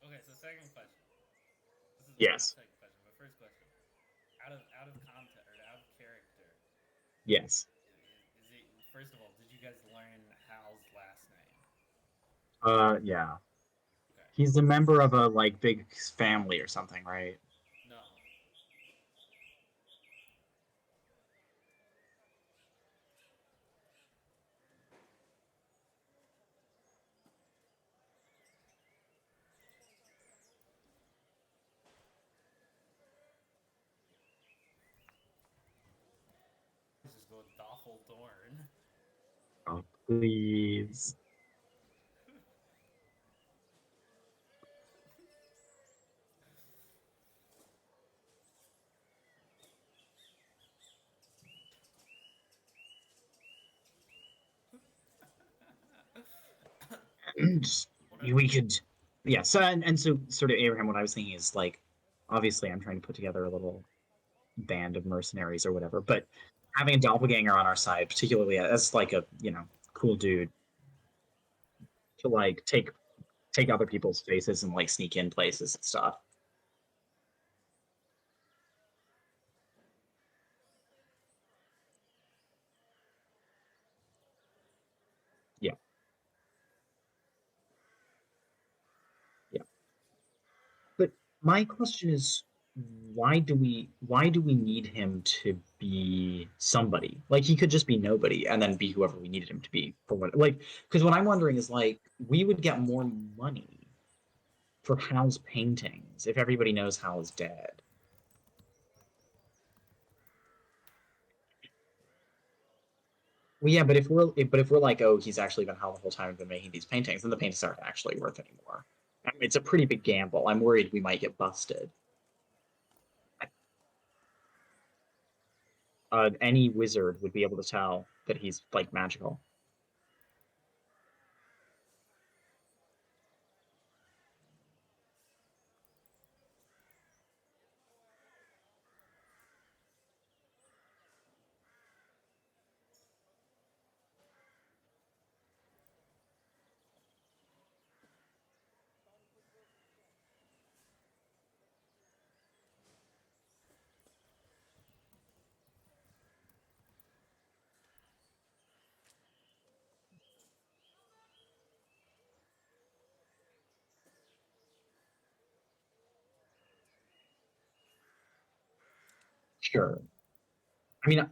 Okay, so second question. This is not Yes. second question, but first question. Out of context or out of character, Yes. is it first of all? Did you guys learn Hal's last name? Yeah. Okay. He's a member of a like big family or something, right? No. Let's just go with Doffel Dorn. Oh, please. And What a, we could, yeah. So and so, sort of Abraham. What I was thinking is like, obviously, I'm trying to put together a little band of mercenaries or whatever. But having a doppelganger on our side, particularly as like a cool dude to like take other people's faces and like sneak in places and stuff. Yeah, yeah. But my question is, why do we need him to be somebody? Like he could just be nobody and then be whoever we needed him to be for what? Like because what I'm wondering is like we would get more money for Hal's paintings if everybody knows Hal is dead? Well, yeah, but if we're like, oh, he's actually been Hal the whole time and been making these paintings, then the paintings aren't actually worth anymore. I mean, it's a pretty big gamble. I'm worried we might get busted. Any wizard would be able to tell that he's like magical. Sure. I mean,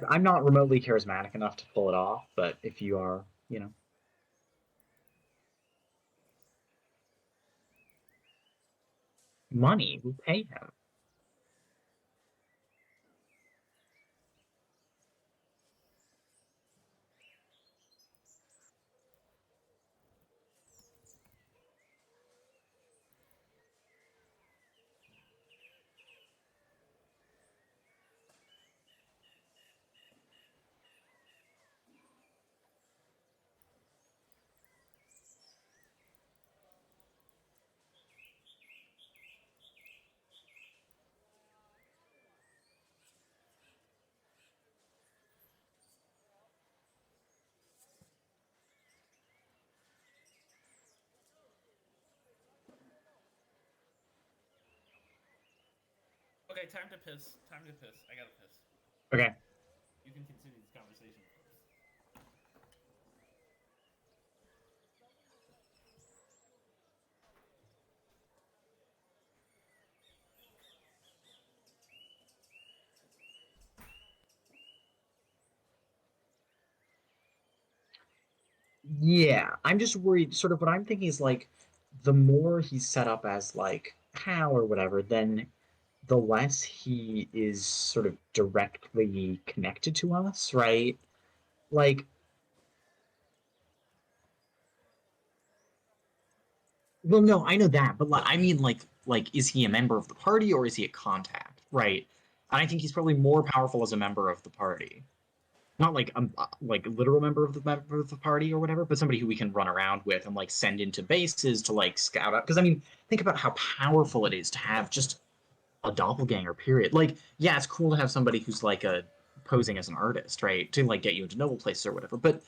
I'm not remotely charismatic enough to pull it off, but if you are, money, we'll pay him. Okay, time to piss. Time to piss. I gotta piss. Okay. You can continue this conversation first. Yeah, I'm just worried. Sort of what I'm thinking is like, the more he's set up as like Hal or whatever, then the less he is sort of directly connected to us, right? Like, well, no, I know that, but like, I mean, like, is he a member of the party or is he a contact, right? And I think he's probably more powerful as a member of the party, not like literal member of the party or whatever, but somebody who we can run around with and like send into bases to like scout out. Because I mean, think about how powerful it is to have just a doppelganger. Period. Like, yeah, it's cool to have somebody who's like a posing as an artist, right, to like get you into noble places or whatever, but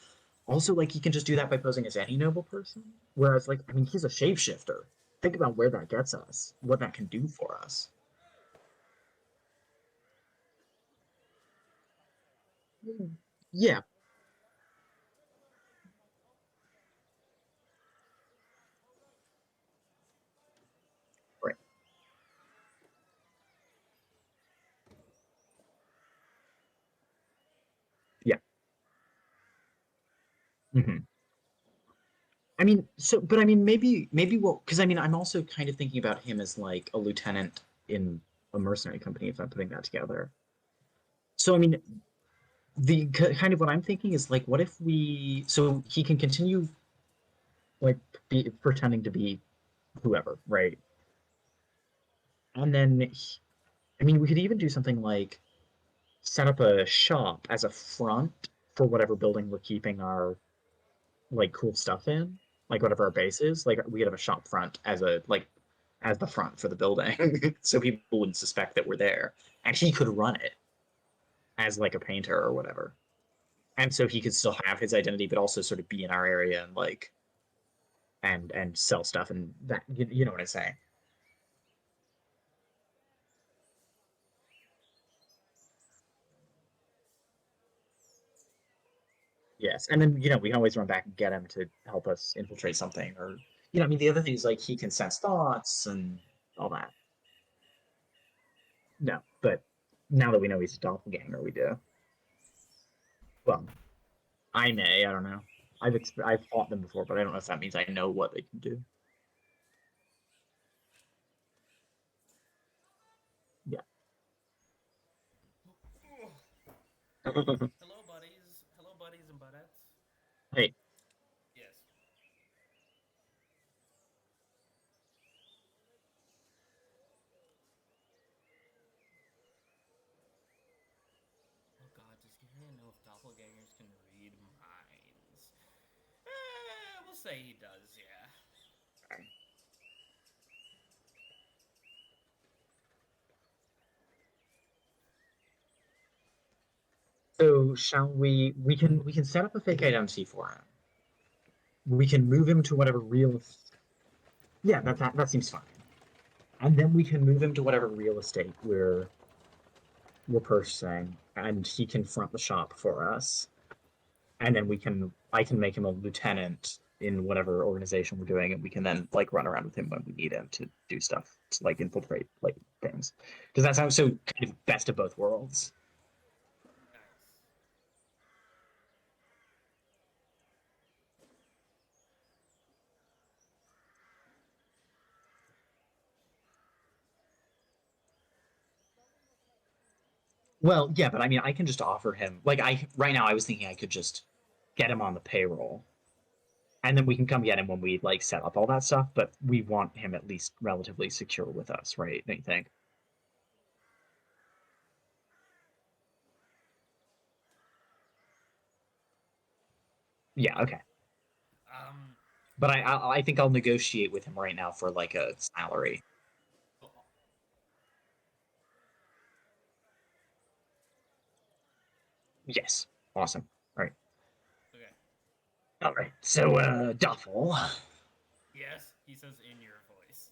also, like, he can just do that by posing as any noble person. Whereas, like, I mean, he's a shapeshifter. Think about where that gets us, what that can do for us. Yeah, right. Yeah. Hmm. I mean, but I mean, maybe well, because I mean, I'm also kind of thinking about him as like a lieutenant in a mercenary company. If I'm putting that together, so I mean, the kind of what I'm thinking is like, what if we? So he can continue like pretending to be whoever, right? And then, I mean, we could even do something like set up a shop as a front for whatever building we're keeping our like cool stuff in, like whatever our base is. Like we could have a shop front as a like as the front for the building, so people wouldn't suspect that we're there, and he could run it as like a painter or whatever, and so he could still have his identity, but also sort of be in our area and like and sell stuff and that you know what I'm saying. Yes, and then we can always run back and get him to help us infiltrate something, or I mean, the other thing is like he can sense thoughts and all that. No, but now that we know he's a doppelganger, we do. Well, I may, I don't know. I've fought them before, but I don't know if that means I know what they can do. Hello, buddies. Hello, buddies and buddettes. Hey, Yes. Oh God, does Gary know if doppelgangers can read minds? We'll say he does. Yeah. so shall we? We can set up a fake identity for him. We can move him to whatever real. Yeah, that seems fine. And then we can move him to whatever real estate we're purchasing, and he can front the shop for us. And then I can make him a lieutenant in whatever organization we're doing, and we can then like run around with him when we need him to do stuff to like infiltrate like things. Does that sound so kind of best of both worlds? Nice. Well, yeah, but I mean, I can just offer him like I right now. I was thinking I could just get him on the payroll, and then we can come get him when we like set up all that stuff. But we want him at least relatively secure with us, right? Don't you think? Yeah, okay. Um. But I think I'll negotiate with him right now for like a salary. oh, Yes, awesome. All right, Okay. all right. So, Duffel. Yes, he says in your voice.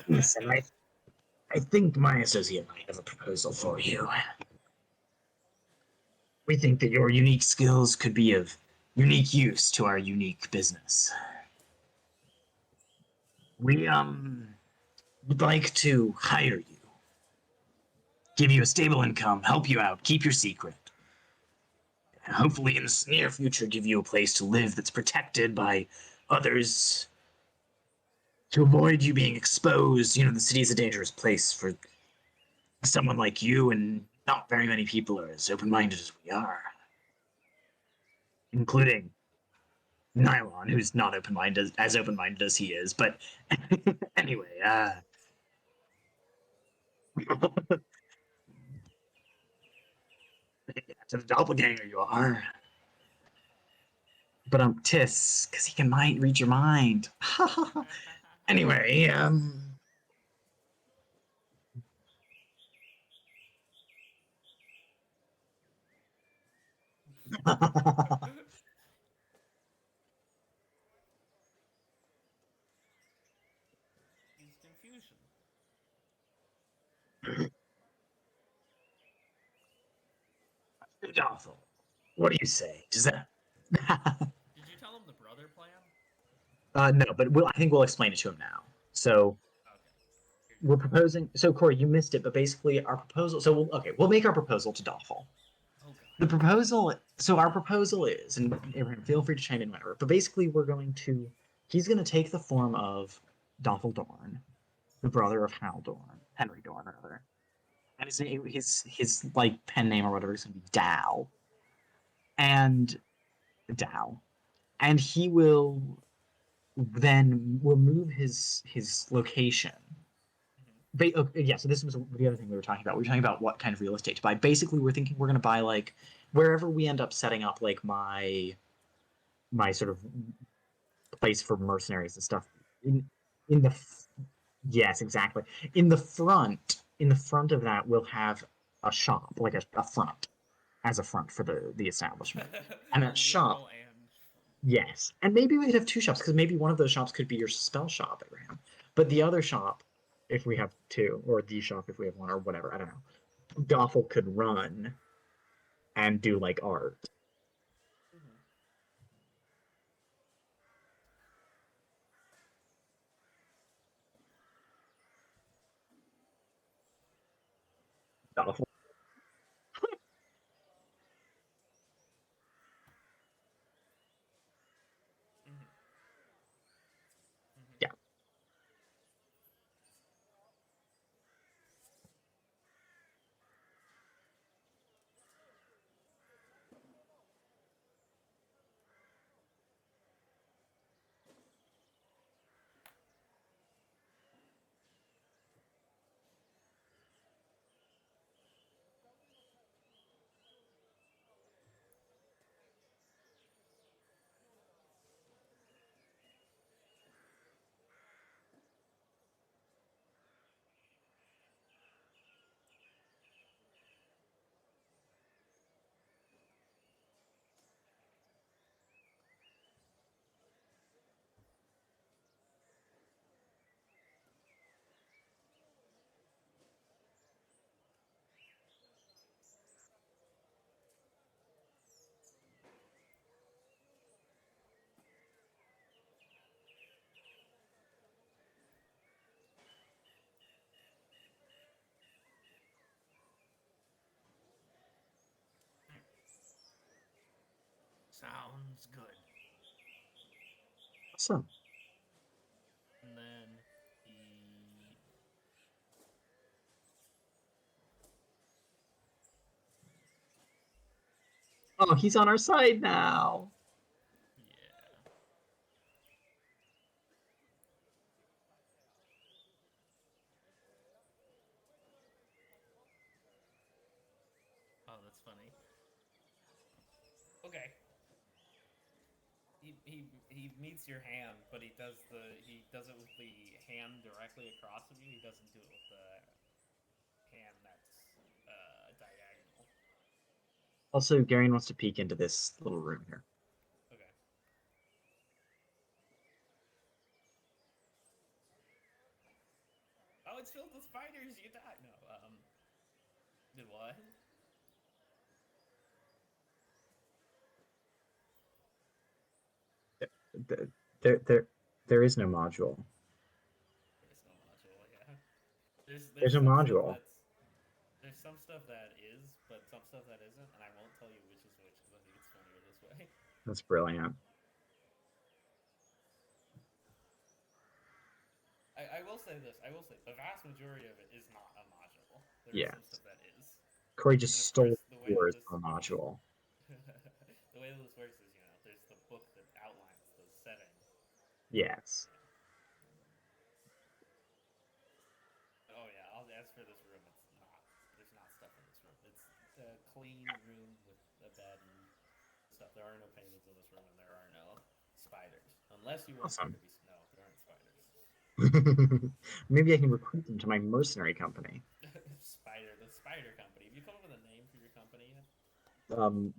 Listen, I think my associate might have a proposal for you. We think that your unique skills could be of unique use to our unique business. We would like to hire you, give you a stable income, help you out, keep your secret, and hopefully in the near future give you a place to live that's protected by others to avoid you being exposed. You know, the city is a dangerous place for someone like you, and not very many people are as open minded as we are, including Nylon, who's not open minded as open minded as he is. But anyway, to the doppelganger you are. But Tis, because he can might read your mind. Anyway, He's confusion. Dothel, what do you say? Does that? Did you tell him the brother plan? No, but I think we'll explain it to him now. So Okay. Here you we're go. proposing. So Corey, you missed it, but basically our proposal. So we'll make our proposal to Dothel. Oh God. The proposal. So our proposal is, and Abraham, feel free to chime in whenever. But basically, we're going to. He's going to take the form of Dothel Dorn, the brother of Hal Dorn, Henry Dorn, rather, and his like pen name or whatever is going to be Dow, and Dow, and he will then will move his location. Hmm. Yeah, so this was the other thing we were talking about. We were talking about what kind of real estate to buy. Basically, we're thinking we're going to buy like wherever we end up setting up like my sort of place for mercenaries and stuff. In the yes, exactly. In the front of that, we'll have a shop, like a front as a front for the establishment, and A that shop. literal and front. Yes, and maybe we could have two shops because maybe one of those shops could be your spell shop, Abraham. But the other shop, if we have two, or the shop if we have one, or whatever, I don't know. Doffel could run and do like art. Hmm. Doffel, Hmm. Hmm. yeah. Sounds good. So, And then he. oh, he's on our side now. Yeah. Oh, that's funny. Okay. He meets your hand, but he does it with the hand directly across from you. He doesn't do it with the hand that's diagonal. Also, Garion wants to peek into this little room here. Okay. Oh, it's filled with spiders. You die. No. Did what? There, there, there, there is no module. There's no module. Yeah. There's There's no some stuff module. that's there's some stuff that is, but some stuff that isn't, and I won't tell you which is which because I think it's funnier this way. That's brilliant. I will say this. I will say the vast majority of it is not a module. There is Yeah. some stuff that is, Corey and just of stole course the way that yours this from a module. the way that this works is there's the book that outlines the setting. Yes. Yeah. Oh yeah. As for this room, it's not. There's not stuff in this room. It's a clean room with a bed and stuff. There are no paintings in this room, and there are no spiders. Unless you want there to Awesome. be no, there aren't spiders. Maybe I can recruit them to my mercenary company. The Spider Company. Have you come up with a name for your company yet?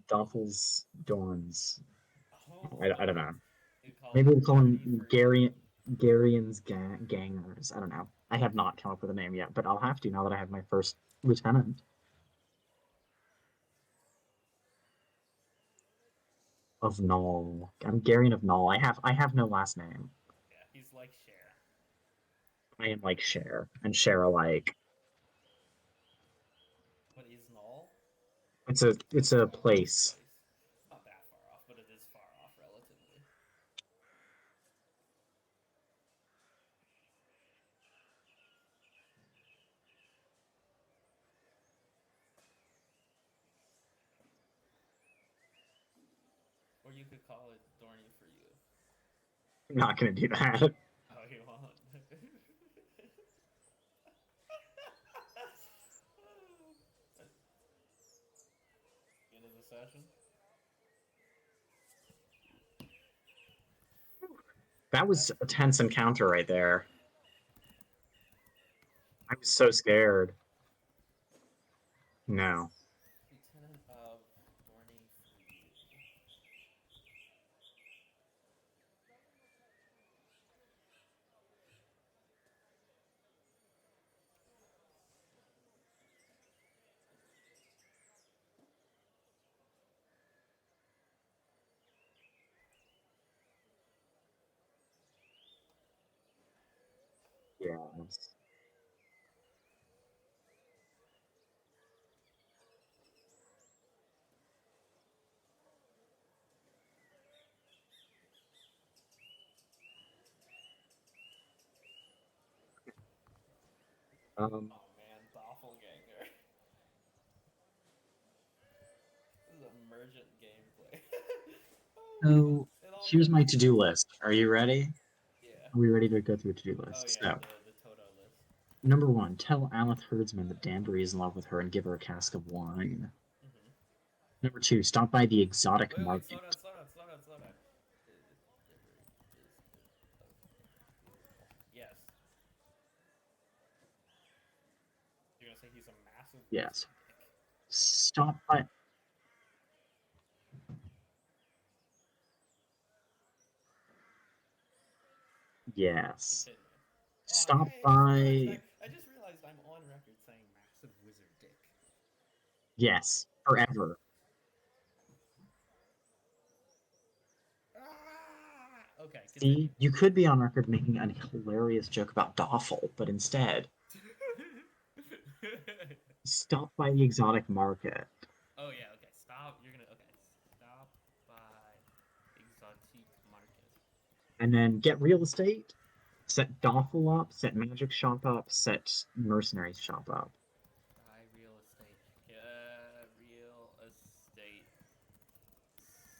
Doffels Dorns. Oh, I don't okay. know. You call Maybe it we'll call Dorny them for you. Garian's Gangers. I don't know. I have not come up with a name yet, but I'll have to now that I have my first lieutenant of Null. I'm Garian of Null. I have no last name. Yeah, he's like Cher. I am like Cher, and Cher alike. What is Null? It's a Oh, a place. place. It's not that far off, but it is far off relatively. Or you could call it Dorny for you. I'm not gonna do that. Oh, you won't. End of the session. That was That's a tense encounter right there. I was so scared. No. Lieutenant of Dorny for you. Yes. Um. Oh man, Doppelganger. This is emergent gameplay. Oh man, So it all here's comes my to-do together. list. Are you ready? Yeah. Are we ready to go through a to-do Oh list? yeah, So, the Toto list. number one, tell Aleth Herdsman that Danbury is in love with her and give her a cask of wine. Hmm. Number two, stop by the exotic Wait, market. slow down, slow down, slow down, slow down. Denver is beautiful. Yes. You're gonna say he's a massive Yes. wizard dick. Stop by. Yes. Continue. Oh, Stop I just realized by. I just realized I'm on record saying massive wizard dick. Yes. Forever. Ah! Okay, continue. See, you could be on record making a hilarious joke about Doffel, but instead, stop by the exotic market. Oh yeah, okay. Stop. You're gonna okay. Stop by And then get real estate, set Doffel up, set magic shop up, set mercenaries shop up. Buy real estate. Real estate.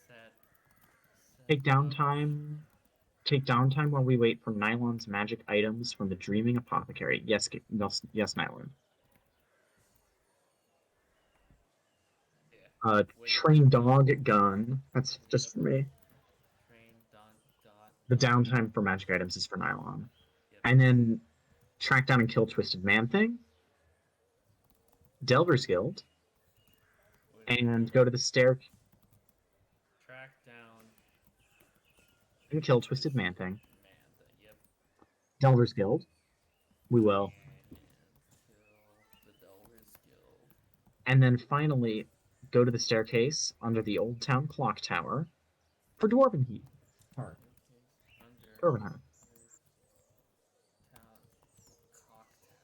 Set. Set Take up. downtime. Take downtime while we wait for Nylon's magic items from the Dreaming Apothecary. Yes, Nylon. Yeah. Wait. Train dog gun. That's just for me. Train dot. The downtime for magic items is for Nylon. Yep. And then track down and kill Twisted Man Thing, Delver's Guild, and go to the stair Track down. and kill Twisted Man Thing. Yep. Delver's Guild. We will. And kill the Delver's Guild. And then finally, go to the staircase under the Old Town Clock Tower for Dwarven Heat. Under Dwarven Heart. Town Clock Tower.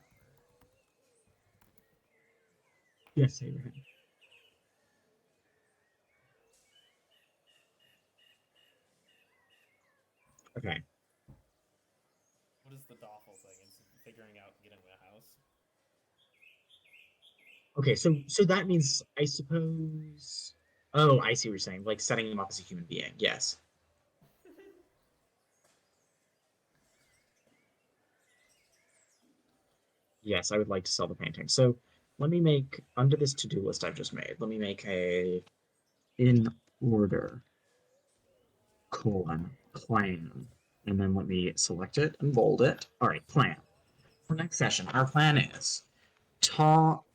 Yes, Abraham. Okay. What is the Doffel thing? It's figuring out getting the house. Okay, so that means I suppose. Oh, I see what you're saying. Like setting him up as a human being. Yes. Yes, I would like to sell the painting. So let me make under this to-do list I've just made. Let me make a in order plan, and then let me select it and bold it. All right, plan. For next session, our plan is talk.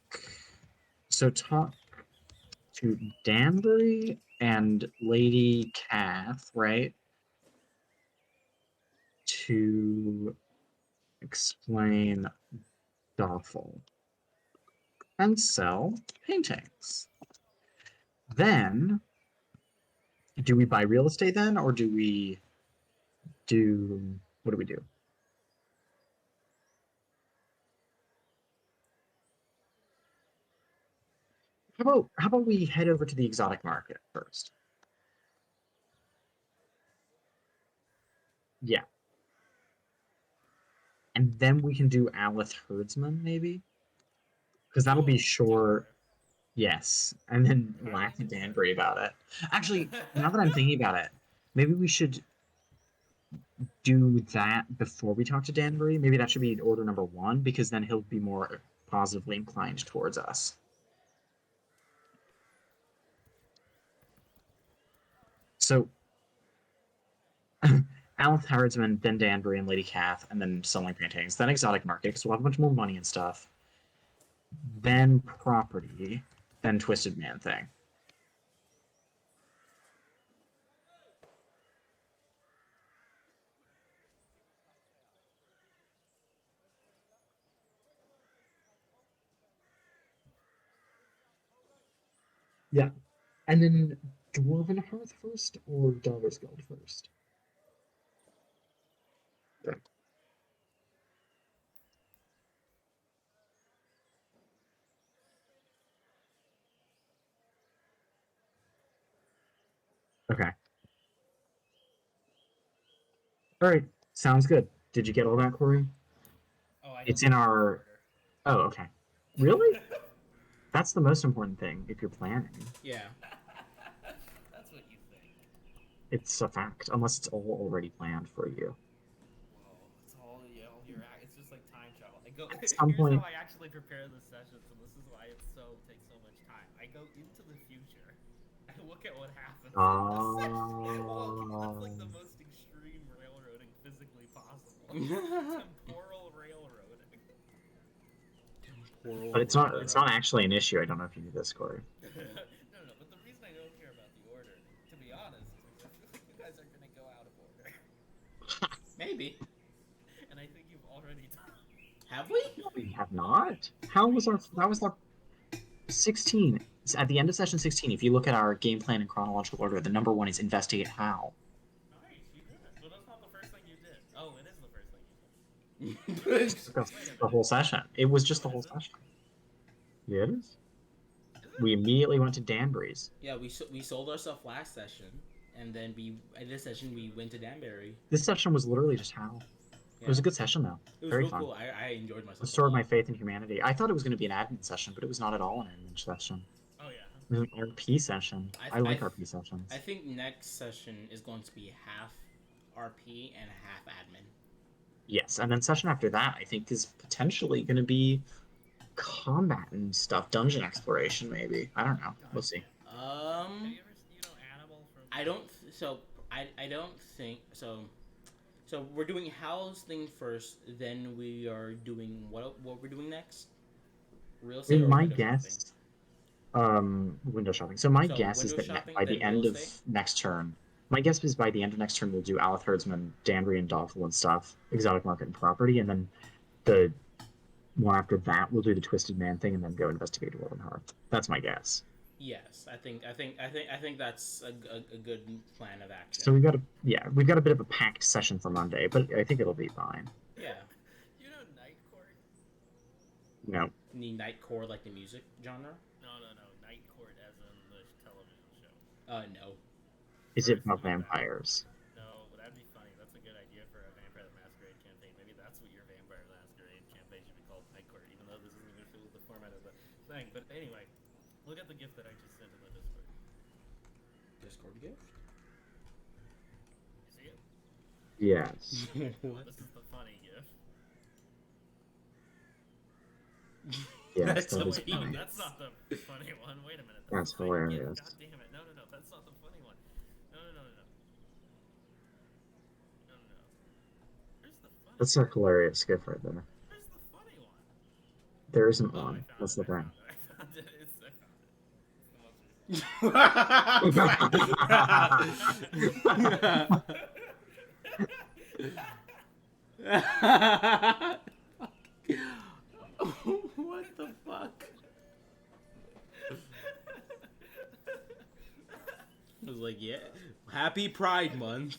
So talk to Danbury and Lady Kath, right? To explain Doffel and sell paintings. Then, do we buy real estate then, or do we do what do we do? How about we head over to the exotic market first? Yeah. And then we can do Alith Herdsman, maybe? Because that'll be short. Yes. And then laugh at Danbury about it. Actually, now that I'm thinking about it, maybe we should do that before we talk to Danbury. Maybe that should be order number 1, because then he'll be more positively inclined towards us. So, Alith Herdsman, then Danbury and Lady Kath, and then selling paintings, then exotic market, because we'll have a bunch more money and stuff. Then property, then Twisted Man Thing. Yeah. And then Dwarven Hearth first or Delver's Guild first? Okay. Okay. All right. Sounds good. Did you get all that, Corey? Oh, I It's don't in know the our. order. Oh, okay. Really? That's the most important thing if you're planning. Yeah. That's what you think. It's a fact, unless it's all already planned for you. Whoa, it's all your act. It's just like time travel. I go. At some Here's point- how I actually prepare the sessions, and this is why it takes so much time. I go into the future. I look at what happens. Well, that's like the most extreme railroading physically possible. Temporal railroading. But it's not actually an issue. I don't know if you knew this, Corey. No. But the reason I don't care about the order, to be honest, is I feel like you guys are gonna go out of order, Maybe. and I think you've already done. Have we? We have not. How was our? That was our 16. At the end of session 16, if you look at our game plan in chronological order, the number 1 is investigate how. Nice, you did it. But that's not the first thing you did. Oh, it is the first thing you did. That's the whole session. It was just the whole session. Yeah, it is. Is it? We immediately went to Danbury's. Yeah, we sold our stuff last session, and then we at this session we went to Danbury. This session was literally just Hal. It was a Yeah. good session though. It was Very real fun. cool. I enjoyed myself. Restored a my lot. faith in humanity. I thought it was going to be an admin session, but it was not at all an admin session. Oh yeah. It was an RP session. I like RP sessions. I think next session is going to be half RP and half admin. Yes, and then session after that, I think, is potentially going to be combat and stuff, dungeon exploration, maybe. I don't know. We'll see. Have you ever Annabelle from? I don't. So I don't think so. So we're doing Hal's thing first, then we are doing what we're doing next? Real estate. In Or my window guess, window shopping. So my So guess is window that shopping, by the then end real of estate? next turn, my guess is by the end of next turn we'll do Aleth Herdsman, Danbury and Doffel and stuff, exotic market and property, and then the one after that we'll do the Twisted Man thing and then go investigate World and Hearth. That's my guess. Yes, I think that's a good plan of action. So we've got a bit of a packed session for Monday, but I think it'll be fine. Yeah. You know Night Court? No. The Night Core, like the music genre? No. Night Court as in the television show. No. Is it about vampires? No, but that'd be funny. That's a good idea for a Vampire the Masquerade campaign. Maybe that's what your Vampire the Masquerade campaign should be called, Night Court, even though this isn't even fit with the format of the thing. But anyway, look at the gift that I just sent in the Discord. Discord gift? You see it? Yes. What? This is the funny gift. Yes, That's that so is weird. No, funny. that's not the funny one. Wait a minute. That's the funny gift. hilarious. God damn it. No. That's not the funny one. No. Where's the funny That's a hilarious gift right there. Where's the funny one? There isn't Oh, I one. found That's it. the thing. I found it. It's the most What the fuck? I was like, yeah, happy Pride Month.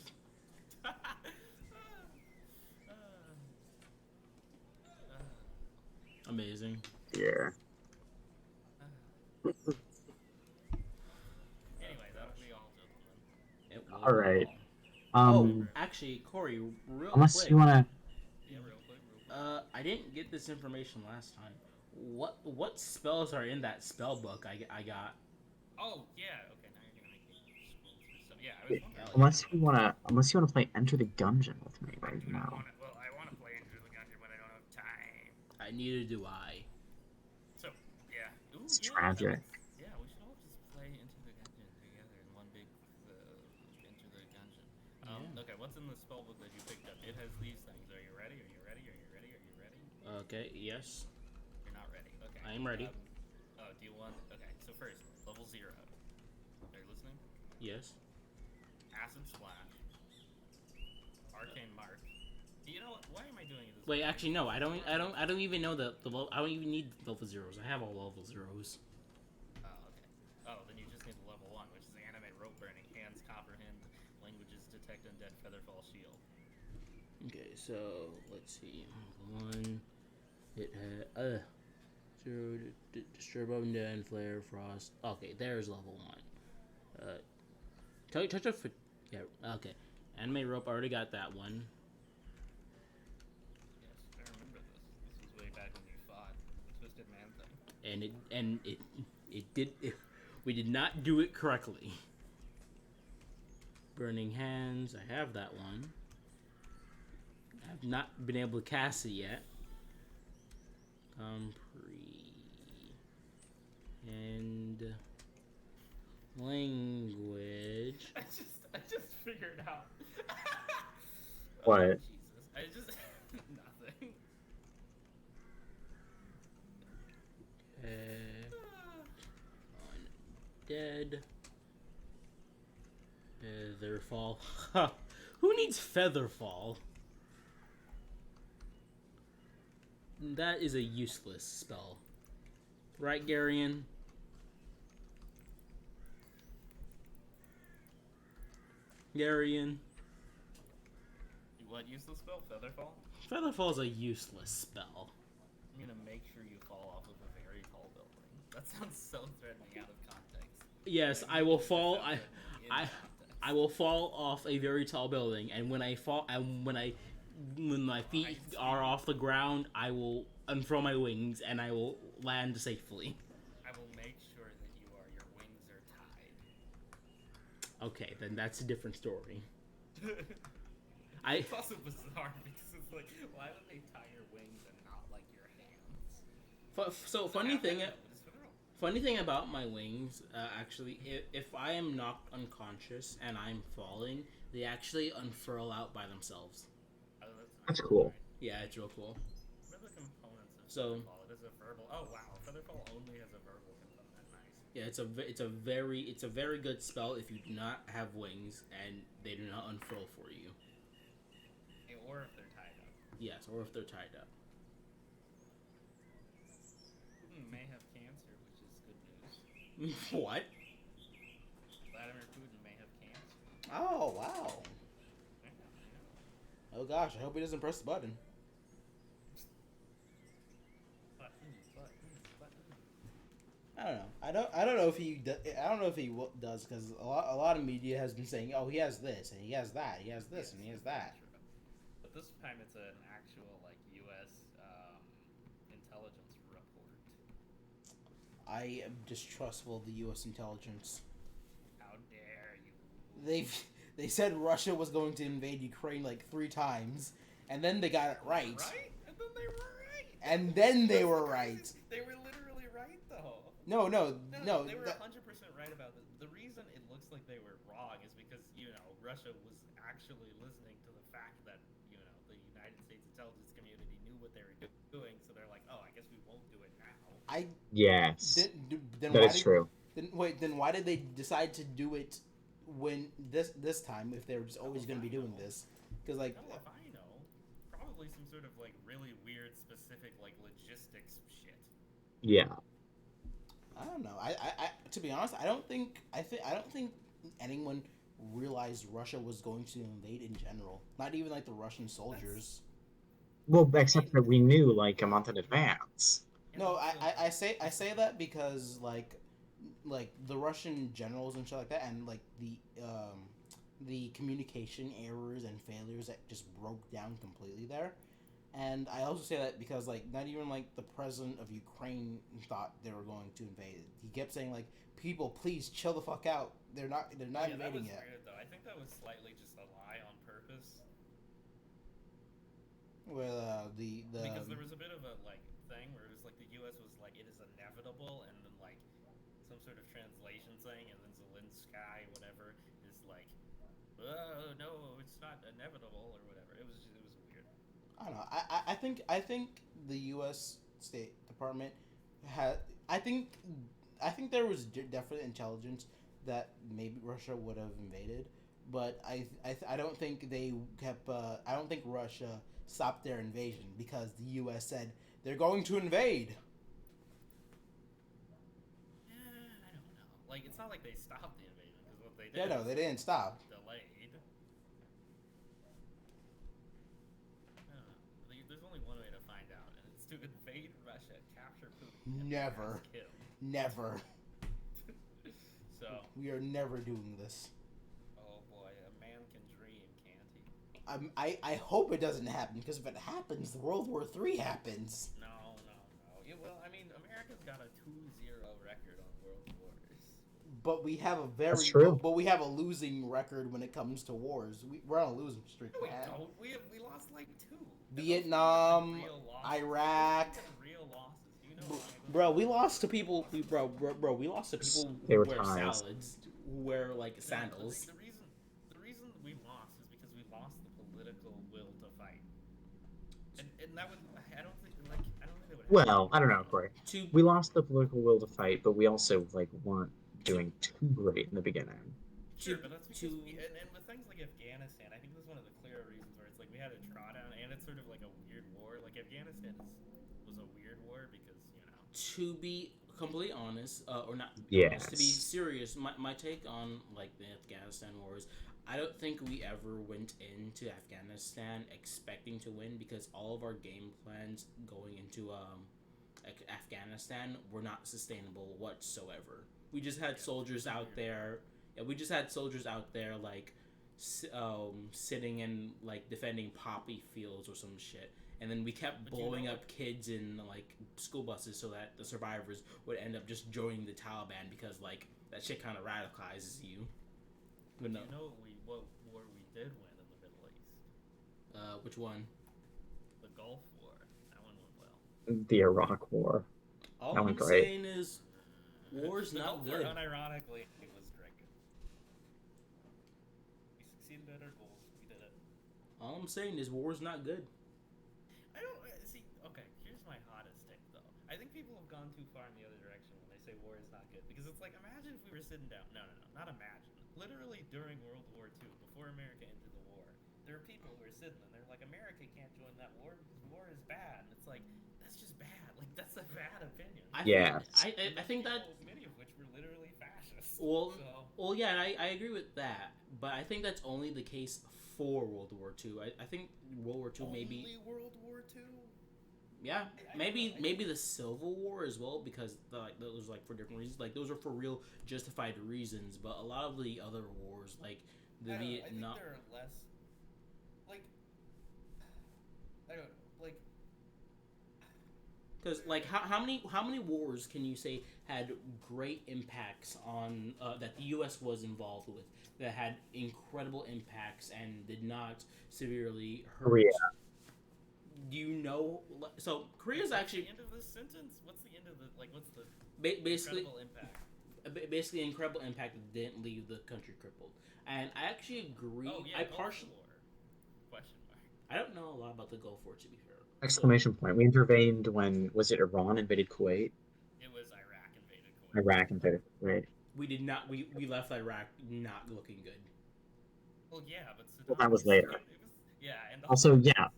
Amazing. Yeah. Anyway, that'll be all, gentlemen. It will All right. Oh, actually, Corey, real Unless quick. you wanna. Yeah, real quick. I didn't get this information last time. What spells are in that spell book I got? Oh, yeah. Okay, now you're gonna make me scroll through stuff. Yeah, I was wondering. Unless you wanna play Enter the Gungeon with me right Dude, I now. wanna play Enter the Gungeon, but I don't have time. Neither do I. So, yeah. Ooh, It's yeah, tragic. Yeah, we should all just play Into the Gungeon together in one big Into the Gungeon. Yeah. Okay, what's in the spellbook that you picked up? It has these things. Are you ready? Are you ready? Are you ready? Are you ready? Okay. Yes. You're not ready. Okay. I am ready. Oh, do you want? Okay. So first, level 0. Are you listening? Yes. Acid Splash. Arcane Mark. You know what? Why am I doing this? Wait, actually, no. I don't even know the level. I don't even need level zeros. I have all level zeros. Oh, okay. Oh, then you just need the level 1, which is Animate Rope Burning, Hands Comprehend, Languages Detect Undead, Featherfall Shield. Okay, so let's see. One. It had zero. Disturb undead, flare, frost. Okay, there's level 1. Touch of. Yeah. Okay. Anime rope. I already got that one. Yes, I remember this. This was way back when you fought the Twisted Man thing. And it did. We did not do it correctly. Burning Hands. I have that one. I've not been able to cast it yet. And language. I just figured out. What? Oh, Jesus. I just nothing. Undead. Featherfall. Who needs Featherfall? That is a useless spell. Right, Garion? Garion? What useless spell? Featherfall? Featherfall is a useless spell. I'm gonna make sure you fall off of a very tall building. That sounds so threatening out of context. Yes, Like, I will it fall. sounds threatening in context. I will fall off a very tall building, and when I fall, and when my feet are off the ground, I will unfurl my wings and I will land safely. I will make sure that your wings are tied. Okay, then that's a different story. I It's also bizarre because it's like, why would they tie your wings and not like your hands? so funny thing about my wings, actually, if I am knocked unconscious and I'm falling, they actually unfurl out by themselves. Oh, That's cool. right. Yeah, it's real cool. What are the components of So- Featherfall? It is a verbal. Oh wow, Featherfall only has a verbal component. Nice. Yeah, it's a very good spell if you do not have wings and they do not unfurl for you. Or if they're tied up. Yes, or if they're tied up. Putin may have cancer, which is good news. What? Vladimir Putin may have cancer. Oh wow. Yeah, Oh gosh, I hope he doesn't press the button. Button. I don't know. I don't know if he. I don't know if he does because a lot of media has been saying, oh, he has this and he has that, he has this and he has that. But this time it's an actual like U.S. Intelligence report. I am distrustful of the U.S. intelligence. How dare you? They said Russia was going to invade Ukraine like 3 times, and then they got it right. Right? And then they were right. And then they That's were the right. crazy- They were literally right though. No. They were that- 100% right about this. The reason it looks like they were wrong is because, Russia was actually listening to the fact that, the United States intelligence community knew what they were doing, so they're like, oh, I guess we won't do it now. Yes. then That why is did, true. Then why did they decide to do it when this time if they were just always going to be doing this? Because like, No, if I know. Probably some sort of, like, really weird, specific, like, logistics shit. Yeah. I don't know. I to be honest, I don't think anyone realized Russia was going to invade in general. Not even like the Russian soldiers. Well, except that we knew like a month in advance. No, I say that because like the Russian generals and shit like that, and like the communication errors and failures that just broke down completely there. And I also say that because like not even like the president of Ukraine thought they were going to invade. He kept saying like, "People, please chill the fuck out. They're not Yeah, invading that was yet." weird, though. I think that was slightly just a lie on purpose. Well, Because there was a bit of a like thing where it was like the U.S. was like it is inevitable, and then like some sort of translation thing, and then Zelensky whatever is like, oh no, it's not inevitable or whatever. It was weird. I don't know. I think the U.S. State Department had. I think there was definite intelligence that maybe Russia would have invaded, but I don't think they kept. I don't think Russia stopped their invasion because the U.S. said they're going to invade. I don't know. Like it's not like they stopped the invasion because what they did. Yeah, no, they didn't stop. Delayed. I don't know. There's only one way to find out, and it's to invade Russia, capture Putin, and Never. kill. Never. So, We are never doing this. oh boy, a man can dream, can't he? I hope it doesn't happen because if it happens, World War III happens. No. Yeah, well, I mean, America's got a 2-0 record on World Wars. But we have a That's true. but we have a losing record when it comes to wars. We're on a losing streak. No, we man. don't. We lost like 2. Vietnam, And those are real losses. Iraq. Those are real losses. Do you know why those Bro, are we real lost to losses? people. We lost to people They who were wear ties. salads, who wear like sandals. The reason we lost is because we lost the political will to fight. And that would I don't think that would happen. Well, I don't know, Corey. To We lost the political will to fight, but we also like weren't doing too great in the beginning. Sure, but that's because and with things like Afghanistan, I think that's one of the clearer reasons where it's like we had a drawdown, and it's sort of like a weird war. Like Afghanistan was a weird war because to be completely honest, or not Yes. honest, to be serious, my take on like the Afghanistan wars, I don't think we ever went into Afghanistan expecting to win because all of our game plans going into Afghanistan were not sustainable whatsoever. We just had soldiers out there. Yeah, we just had soldiers out there like sitting and like defending poppy fields or some shit, and then we kept But blowing up kids in like school buses so that the survivors would end up just joining the Taliban because like that shit kind of radicalizes you. But no, You know what war we did win in the Middle East? which one? The Gulf War. That one went well. The Iraq War. All That I'm went great. saying is, war's The not Gulf good. War, unironically, it was great. We succeeded at our goals. We did it. All I'm saying is, war's not good. I don't see. Okay, here's my hottest take, though. I think people have gone too far in the other direction when they say war is not good, because it's like, imagine if we were sitting down. No, not imagine. Literally during World War II, before America entered the war, there are people who are sitting and they're like, America can't join that war because war is bad. And it's like, that's just bad. Like, that's a bad opinion. Yeah. I think that. Many of which were literally fascist. Well, So, well, yeah, and I agree with that, but I think that's only the case for World War II. I think World War II maybe. only World War II? Yeah, I maybe don't know. maybe the Civil War as well, because like those like for different reasons. Like those are for real justified reasons, but a lot of the other wars, like the I don't know, Vietnam. I think there are less. Like, I don't know. Like, Because like how many wars can you say had great impacts on that the U.S. was involved with, that had incredible impacts and did not severely hurt? Korea. Do you know? So Korea's what's actually the end of this sentence? What's the end of the like? What's the basically incredible impact? basically an incredible impact that didn't leave the country crippled. And I actually agree. Oh yeah, I Gulf partially. War. Question mark. I don't know a lot about the Gulf War, to be fair. Exclamation point. We intervened when, was it Iran invaded Kuwait? It was Iraq invaded Kuwait. Iraq invaded Kuwait. We did not. We left Iraq not looking good. Well, yeah, but Saddam Well, that was later. It was, yeah, and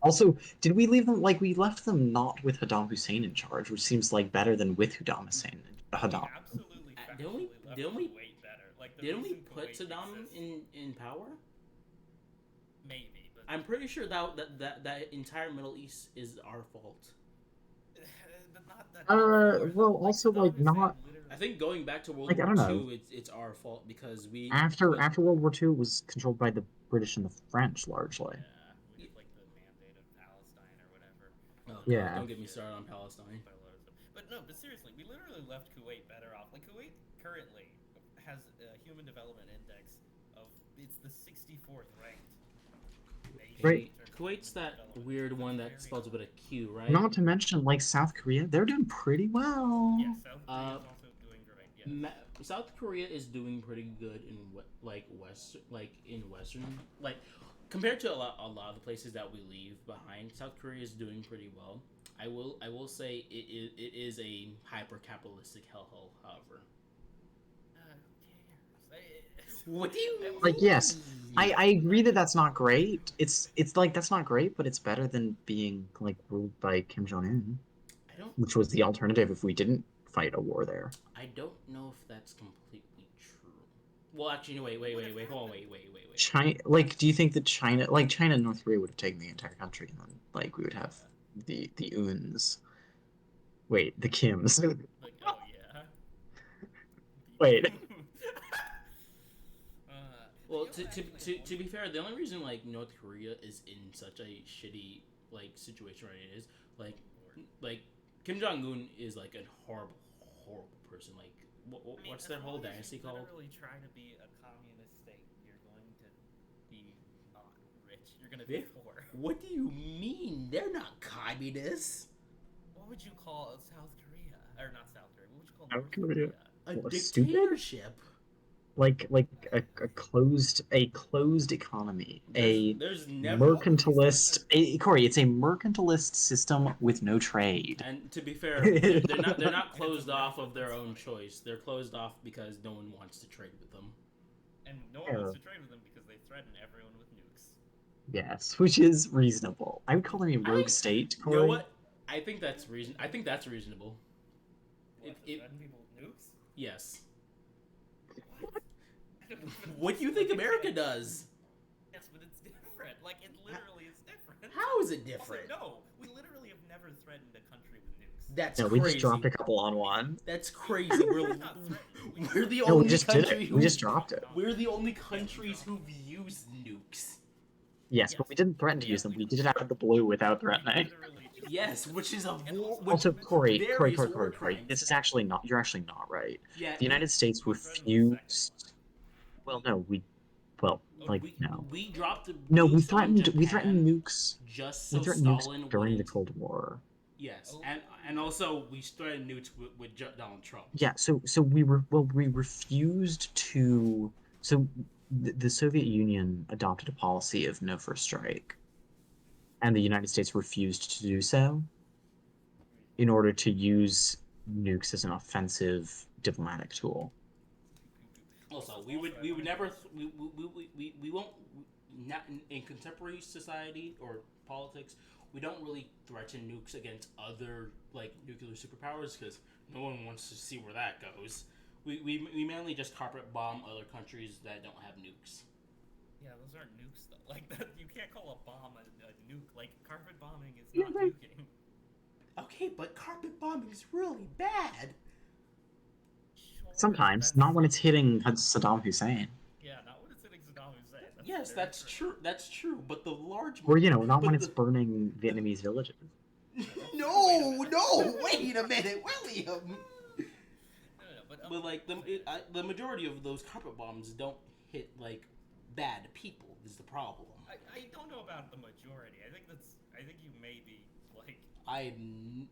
Also, did we leave them, like, we left them not with Saddam Hussein in charge, which seems like better than with Saddam Hussein. we Saddam. absolutely Didn't we- factually left didn't we- Kuwait better. Like, the Didn't we reason put Kuwait Saddam exists- in power? Maybe, but I'm pretty sure that entire Middle East is our fault. but not that. Well, also, like, Saddam Hussein not- I think going back to World Like, I War don't II, know. it's our fault because we After World War II, it was controlled by the British and the French, largely. Yeah, we did like the mandate of Palestine or whatever. Oh, Yeah. don't get me started on Palestine. Quite a lot of stuff. But no, but seriously, we literally left Kuwait better off. Like, Kuwait currently has a Human Development Index of, it's the 64th ranked nation Right. in terms of Kuwait's human that development. weird It's one very that spells high. with a Q, right? Not to mention, like, South Korea, they're doing pretty well. Yeah, South Korea is also doing great. Yes. South Korea is doing pretty good in Western, like compared to a lot of the places that we leave behind. South Korea is doing pretty well. I will say it is a hyper capitalistic hellhole. However, Who cares? what do you Like, yes, I agree that that's not great. It's like, that's not great, but it's better than being, like, ruled by Kim Jong-un, I don't which was the alternative if we didn't fight a war there. I don't know if that's completely true. Well, actually, no, wait, hold on, wait. China, like, do you think that China and North Korea would have taken the entire country, and then, like, we would have the Uns? Wait, the Kims. Like, oh yeah. Wait. Well, you know, to be fair, the only reason like North Korea is in such a shitty like situation right now is like Kim Jong Un is like a horrible person. Like I mean, what's as their whole long as dynasty you called? literally try to be a communist state, you're going to be not rich. You're going to be Yeah. poor. What do you mean? They're not communists. What would you call South Korea? Or not South Korea. What would you call South North Korea. Korea? A What, stupid? dictatorship. like a closed economy, There's never Corey, it's a mercantilist system with no trade. And to be fair, they're not closed off of their own choice. They're closed off because no one wants to trade with them. And no one wants to trade with them because they threaten everyone with nukes. Yes, which is reasonable. I would call them a rogue state, Corey. You know what? I think that's reasonable. What, It- to threaten people with nukes? Yes. What? I don't even What do you think America does? Yes, but it's different. Like, it literally is different. How is it Also, different? no, we literally have never threatened a country with nukes. That's No, we crazy. just dropped a couple on one. That's crazy. We're not threatened. We're the No, we only just did country it. who We just dropped it. we're the only countries who've used nukes. Yes, but we didn't threaten to use them. We did it out of the blue without threatening. Literally just- Yes, which is a war. Which Also, Corey, various war Corey, crimes. this is actually not. You're actually not right. Yeah, The United States we threatened the refused. Well, no, Oh, no. we dropped the No, we nukes on threatened. We Japan threatened nukes. just We so threatened Stalin nukes during the wouldn't. Cold War. Yes, Oh. and also we threatened nukes with Donald Trump. Yeah, so we refused to. So the Soviet Union adopted a policy of no first strike, and the United States refused to do so in order to use nukes as an offensive diplomatic tool. Also, we would never we won't not in contemporary society or politics. We don't really threaten nukes against other like nuclear superpowers because no one wants to see where that goes. We mainly just carpet bomb other countries that don't have nukes. Yeah, those aren't nukes though. Like that, you can't call a bomb a nuke. Like carpet bombing is not nuking. Okay, but carpet bombing is really bad. Sure, Sometimes, that's- not when it's hitting Saddam Hussein, Yeah, not when it's hitting Saddam Hussein. Yes, very that's true. That's true. But the large or not but when it's the- burning Vietnamese villages. No, wait a minute, William. No, but But like the majority of those carpet bombs don't hit like bad people. Is the problem. I don't know about the majority. I think you may be like I'm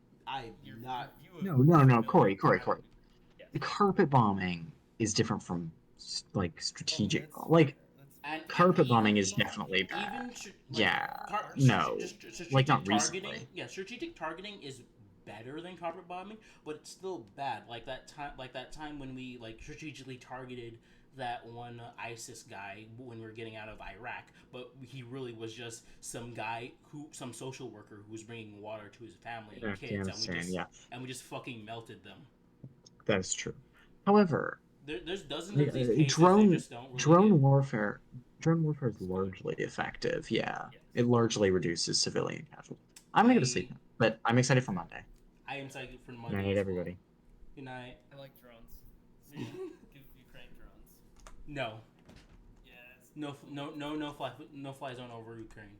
your not. view of No, Corey. Yes. Carpet bombing is different from strategic. Oh, like And carpet bombing even- is definitely bad. Even Yeah, no. strategic Like, not targeting. recently. Yeah, strategic targeting is better than carpet bombing, but it's still bad. Like that time when we like strategically targeted that one ISIS guy when we were getting out of Iraq, but he really was just some social worker who was bringing water to his family and kids, and we just fucking melted them. That is true. However, There's dozens of these cases. They drone just don't really drone get- warfare is largely effective. Yeah, Yes. it largely reduces civilian casualties. I'm gonna go to sleep, now, but I'm excited for Monday. I am psyched for Good Monday. night, as well. everybody. Good night. I like drones. See, give Ukraine drones. No. Yes. No fly zone over Ukraine.